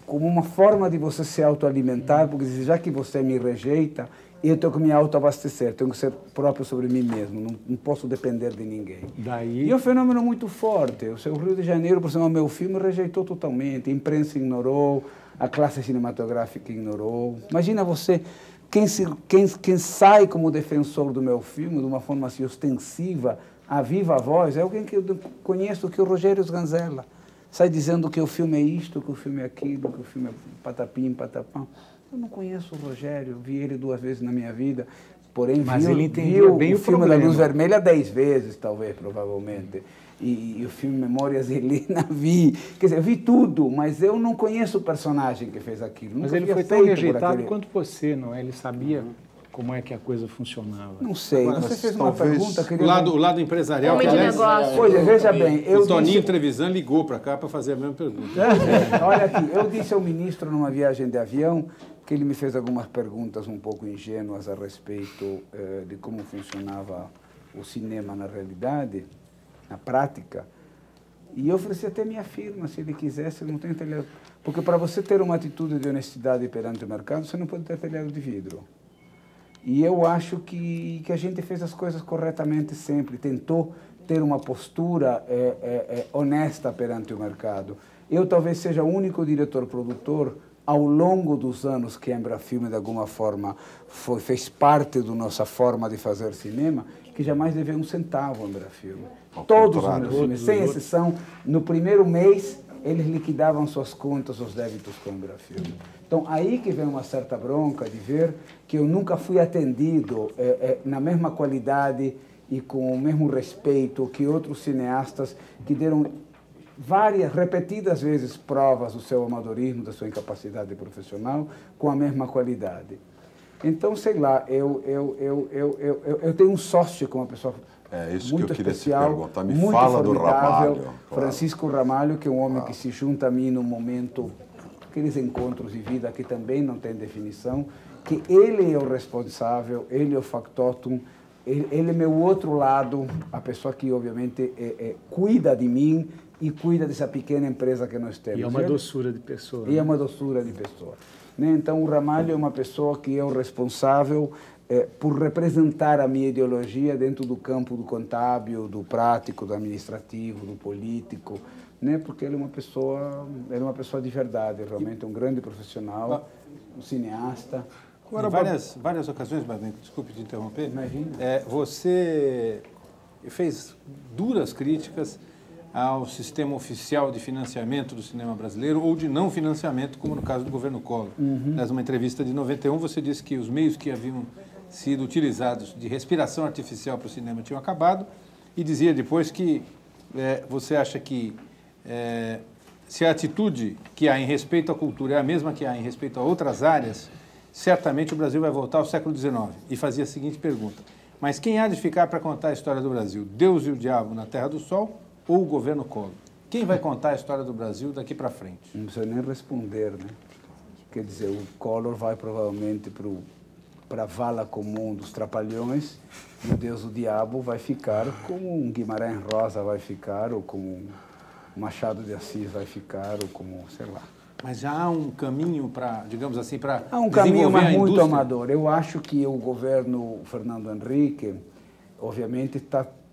uma forma de você se autoalimentar, porque já que você me rejeita, eu tenho que me autoabastecer, tenho que ser próprio sobre mim mesmo, não posso depender de ninguém. E é um fenômeno muito forte. O Rio de Janeiro, por exemplo, o meu filme rejeitou totalmente, a imprensa ignorou, a classe cinematográfica ignorou. Imagina você, quem sai como defensor do meu filme de uma forma assim ostensiva, a viva voz, é alguém que eu conheço, que é o Rogério Sganzella. Sai dizendo que o filme é isto, que o filme é aquilo, que o filme é patapim, patapam. Eu não conheço o Rogério, vi ele 2 vezes na minha vida, porém viu bem o filme da Luz Vermelha 10 vezes, talvez, provavelmente. E o filme Memórias de Helena vi. Quer dizer, eu vi tudo, mas eu não conheço o personagem que fez aquilo. Mas ele foi tão rejeitado quanto você, não é? Ele sabia como é que a coisa funcionava. Não sei. Você fez uma pergunta... O lado empresarial... Homem de negócio. Pois é, veja bem... O Toninho Trevisan ligou para cá para fazer a mesma pergunta. Olha aqui, eu disse ao ministro numa viagem de avião que ele me fez algumas perguntas um pouco ingênuas a respeito de como funcionava o cinema na realidade, na prática, e eu ofereci até minha firma, se ele quisesse, não tem telhado. Porque para você ter uma atitude de honestidade perante o mercado, você não pode ter telhado de vidro. E eu acho que a gente fez as coisas corretamente sempre, tentou ter uma postura honesta perante o mercado. Eu talvez seja o único diretor-produtor ao longo dos anos que a Embrafilme, de alguma forma, fez parte da nossa forma de fazer cinema, que jamais deveu um centavo a Embrafilme. Todos os meus filmes, sem exceção, no primeiro mês, eles liquidavam suas contas, os débitos com a Embrafilme. Então, aí que vem uma certa bronca de ver que eu nunca fui atendido na mesma qualidade e com o mesmo respeito que outros cineastas que deram repetidas vezes provas do seu amadorismo, da sua incapacidade profissional, com a mesma qualidade. Então, sei lá, eu tenho um sócio com uma pessoa isso muito que eu queria especial, te perguntar. Me muito fala do formidável, Ramalho. Claro. Francisco Ramalho, que é um homem que se junta a mim num momento, aqueles encontros de vida que também não tem definição, que ele é o responsável, ele é o factotum, ele é meu outro lado, a pessoa que, obviamente, cuida de mim e cuida dessa pequena empresa que nós temos. E é uma doçura de pessoa. E é uma doçura de pessoa. Né? Então, o Ramalho é uma pessoa que é o responsável por representar a minha ideologia dentro do campo do contábil, do prático, do administrativo, do político, né? Porque ele é uma pessoa de verdade, realmente um grande profissional, um cineasta. Agora, em várias ocasiões, Babem, desculpe te interromper, imagina. Você fez duras críticas ao sistema oficial de financiamento do cinema brasileiro ou de não financiamento, como no caso do governo Collor. Numa entrevista de 91, você disse que os meios que haviam sido utilizados de respiração artificial para o cinema tinham acabado e dizia depois que você acha que se a atitude que há em respeito à cultura é a mesma que há em respeito a outras áreas, certamente o Brasil vai voltar ao século XIX. E fazia a seguinte pergunta: mas quem há de ficar para contar a história do Brasil? Deus e o diabo na Terra do Sol ou o governo Collor? Quem vai contar a história do Brasil daqui para frente? Não precisa nem responder, né? Quer dizer, o Collor vai provavelmente para a vala comum dos trapalhões e o Deus e o diabo vai ficar como um Guimarães Rosa vai ficar, ou como um Machado de Assis vai ficar, ou como, sei lá. Mas já há um caminho para, digamos assim, para há um caminho, mas muito amador. Eu acho que o governo Fernando Henrique, obviamente,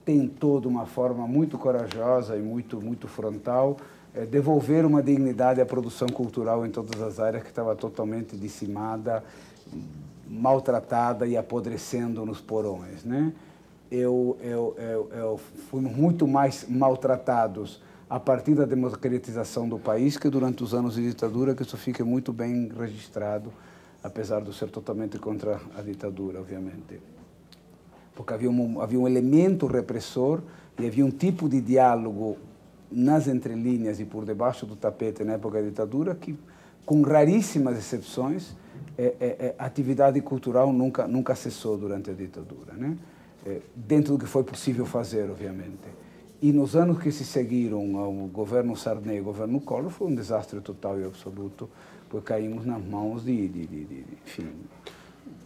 tentou de uma forma muito corajosa e muito frontal devolver uma dignidade à produção cultural em todas as áreas que estava totalmente dizimada, maltratada e apodrecendo nos porões, né? Fomos muito mais maltratados a partir da democratização do país que durante os anos de ditadura, que isso fica muito bem registrado, apesar de ser totalmente contra a ditadura, obviamente. Porque havia um elemento repressor e havia um tipo de diálogo nas entrelinhas e por debaixo do tapete na época da ditadura que, com raríssimas exceções, a atividade cultural nunca cessou durante a ditadura, né? Dentro do que foi possível fazer, obviamente. E nos anos que se seguiram ao governo Sarney e ao governo Collor foi um desastre total e absoluto, porque caímos nas mãos enfim.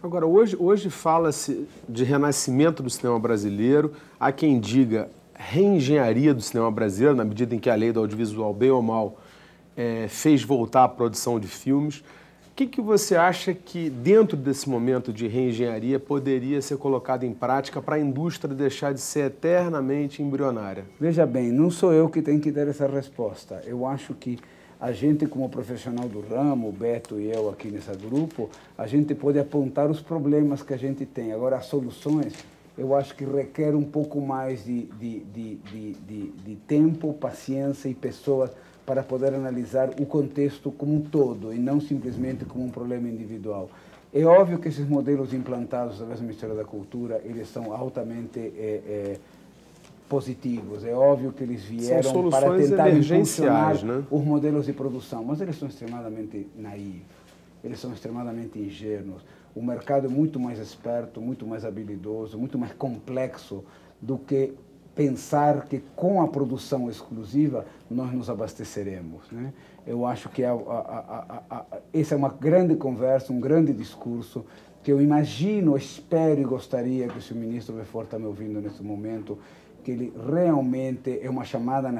Agora, hoje fala-se de renascimento do cinema brasileiro. Há quem diga reengenharia do cinema brasileiro, na medida em que a lei do audiovisual, bem ou mal, fez voltar a produção de filmes. O que você acha que, dentro desse momento de reengenharia, poderia ser colocado em prática para a indústria deixar de ser eternamente embrionária? Veja bem, não sou eu que tenho que dar essa resposta. Eu acho que a gente, como profissional do ramo, o Beto e eu aqui nesse grupo, a gente pode apontar os problemas que a gente tem. Agora, as soluções, eu acho que requer um pouco mais de tempo, paciência e pessoas para poder analisar o contexto como um todo e não simplesmente como um problema individual. É óbvio que esses modelos implantados através do Ministério da Cultura, eles são altamente positivos. É óbvio que eles vieram para tentar impulsionar, né, os modelos de produção, mas eles são extremamente naivos, eles são extremamente ingênuos. O mercado é muito mais esperto, muito mais habilidoso, muito mais complexo do que pensar que com a produção exclusiva nós nos abasteceremos, né? Eu acho que essa é uma grande conversa, um grande discurso que eu imagino, espero e gostaria que se o ministro Beaufort está me ouvindo nesse momento, que ele realmente é uma chamada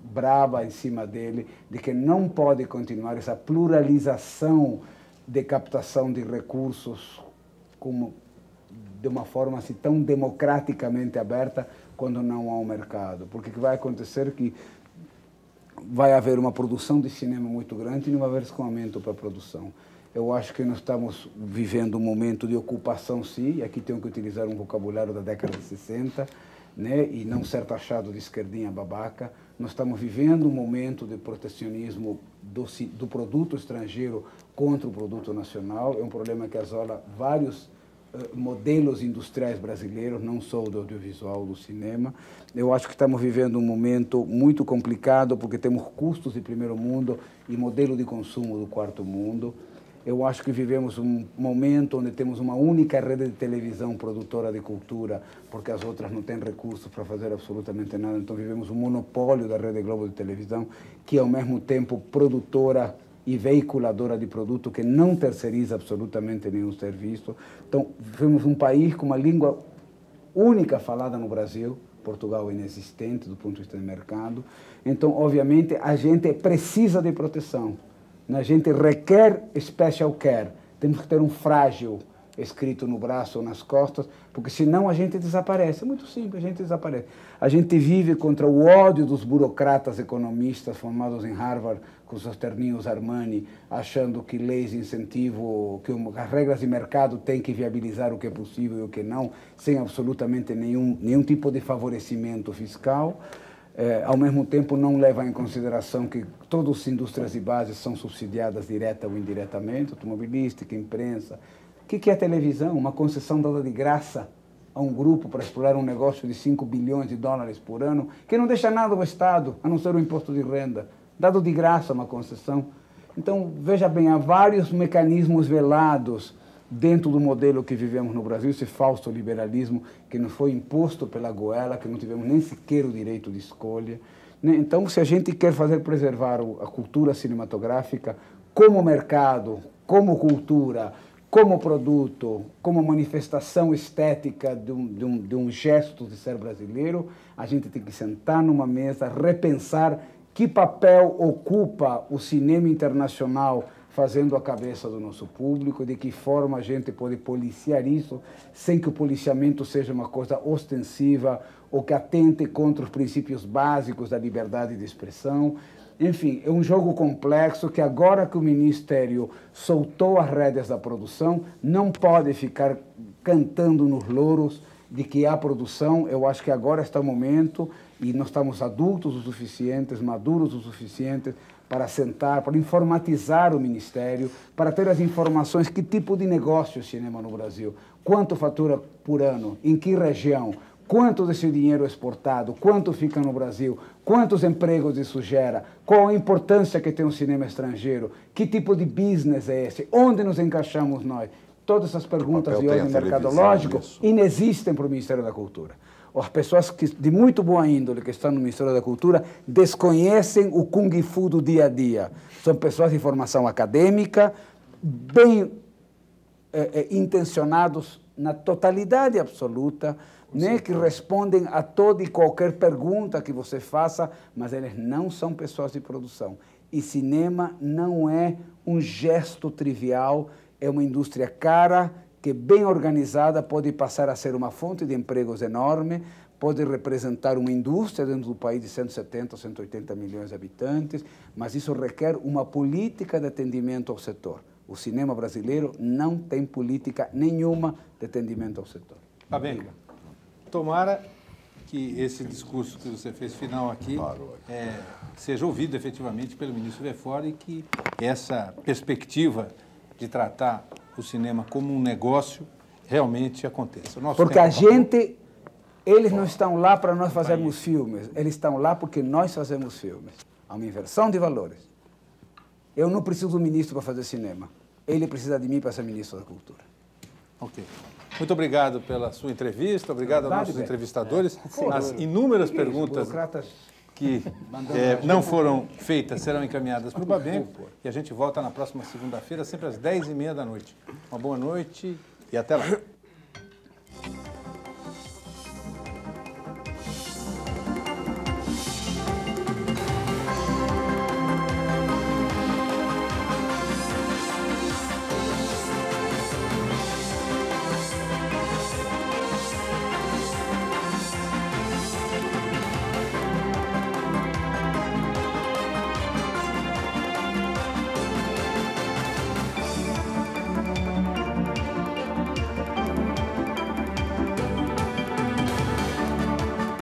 braba em cima dele, de que não pode continuar essa pluralização de captação de recursos de uma forma assim tão democraticamente aberta quando não há um mercado. Porque o que vai acontecer é que vai haver uma produção de cinema muito grande e não vai haver escoamento para a produção. Eu acho que nós estamos vivendo um momento de ocupação, sim, e aqui tenho que utilizar um vocabulário da década de 60, né, e não ser taxado de esquerdinha babaca. Nós estamos vivendo um momento de protecionismo do produto estrangeiro contra o produto nacional. É um problema que assola vários modelos industriais brasileiros, não só do audiovisual, do cinema. Eu acho que estamos vivendo um momento muito complicado, porque temos custos de primeiro mundo e modelo de consumo do quarto mundo. Eu acho que vivemos um momento onde temos uma única rede de televisão produtora de cultura, porque as outras não têm recursos para fazer absolutamente nada. Então vivemos um monopólio da Rede Globo de televisão, que é ao mesmo tempo produtora e veiculadora de produto, que não terceiriza absolutamente nenhum serviço. Então vivemos um país com uma língua única falada no Brasil, Portugal inexistente do ponto de vista de mercado. Então, obviamente, a gente precisa de proteção. A gente requer special care. Temos que ter um frágil escrito no braço ou nas costas, porque senão a gente desaparece. É muito simples, a gente desaparece. A gente vive contra o ódio dos burocratas economistas formados em Harvard, com seus terninhos Armani, achando que leis de incentivo, que as regras de mercado têm que viabilizar o que é possível e o que não, sem absolutamente nenhum tipo de favorecimento fiscal. Ao mesmo tempo não leva em consideração que todas as indústrias de base são subsidiadas direta ou indiretamente, automobilística, imprensa. O que é a televisão? Uma concessão dada de graça a um grupo para explorar um negócio de 5 bilhões de dólares por ano, que não deixa nada ao Estado, a não ser o imposto de renda, dado de graça uma concessão. Então, veja bem, há vários mecanismos velados dentro do modelo que vivemos no Brasil, esse falso liberalismo que nos foi imposto pela goela, que não tivemos nem sequer o direito de escolha. Então, se a gente quer preservar a cultura cinematográfica como mercado, como cultura, como produto, como manifestação estética de um gesto de ser brasileiro, a gente tem que sentar numa mesa, repensar que papel ocupa o cinema internacional fazendo a cabeça do nosso público, de que forma a gente pode policiar isso sem que o policiamento seja uma coisa ostensiva ou que atente contra os princípios básicos da liberdade de expressão. Enfim, é um jogo complexo que agora que o Ministério soltou as rédeas da produção, não pode ficar cantando nos louros de que há produção. Eu acho que agora está o momento e nós estamos adultos o suficientes, maduros o suficientes para sentar, para informatizar o Ministério, para ter as informações, que tipo de negócio é o cinema no Brasil, quanto fatura por ano, em que região, quanto desse dinheiro é exportado, quanto fica no Brasil, quantos empregos isso gera, qual a importância que tem o cinema estrangeiro, que tipo de business é esse, onde nos encaixamos nós. Todas essas perguntas de ordem mercadológico inexistem para o Ministério da Cultura. As pessoas de muito boa índole que estão no Ministério da Cultura desconhecem o kung fu do dia a dia. São pessoas de formação acadêmica, bem intencionados na totalidade absoluta, né, que respondem a toda e qualquer pergunta que você faça, mas eles não são pessoas de produção. E cinema não é um gesto trivial, é uma indústria cara, que bem organizada pode passar a ser uma fonte de empregos enorme, pode representar uma indústria dentro do país de 170 ou 180 milhões de habitantes, mas isso requer uma política de atendimento ao setor. O cinema brasileiro não tem política nenhuma de atendimento ao setor. Tá bem. Tomara que esse discurso que você fez final aqui seja ouvido efetivamente pelo ministro Lefort e que essa perspectiva de tratar o cinema como um negócio realmente aconteça. Porque a gente, eles não estão lá para nós fazermos filmes, eles estão lá porque nós fazemos filmes. Há uma inversão de valores. Eu não preciso do ministro para fazer cinema, ele precisa de mim para ser ministro da Cultura. Ok. Muito obrigado pela sua entrevista, obrigado aos nossos entrevistadores. As inúmeras perguntas que não foram feitas serão encaminhadas para o Babenco e a gente volta na próxima segunda-feira, sempre às 10h30 da noite. Uma boa noite e até lá.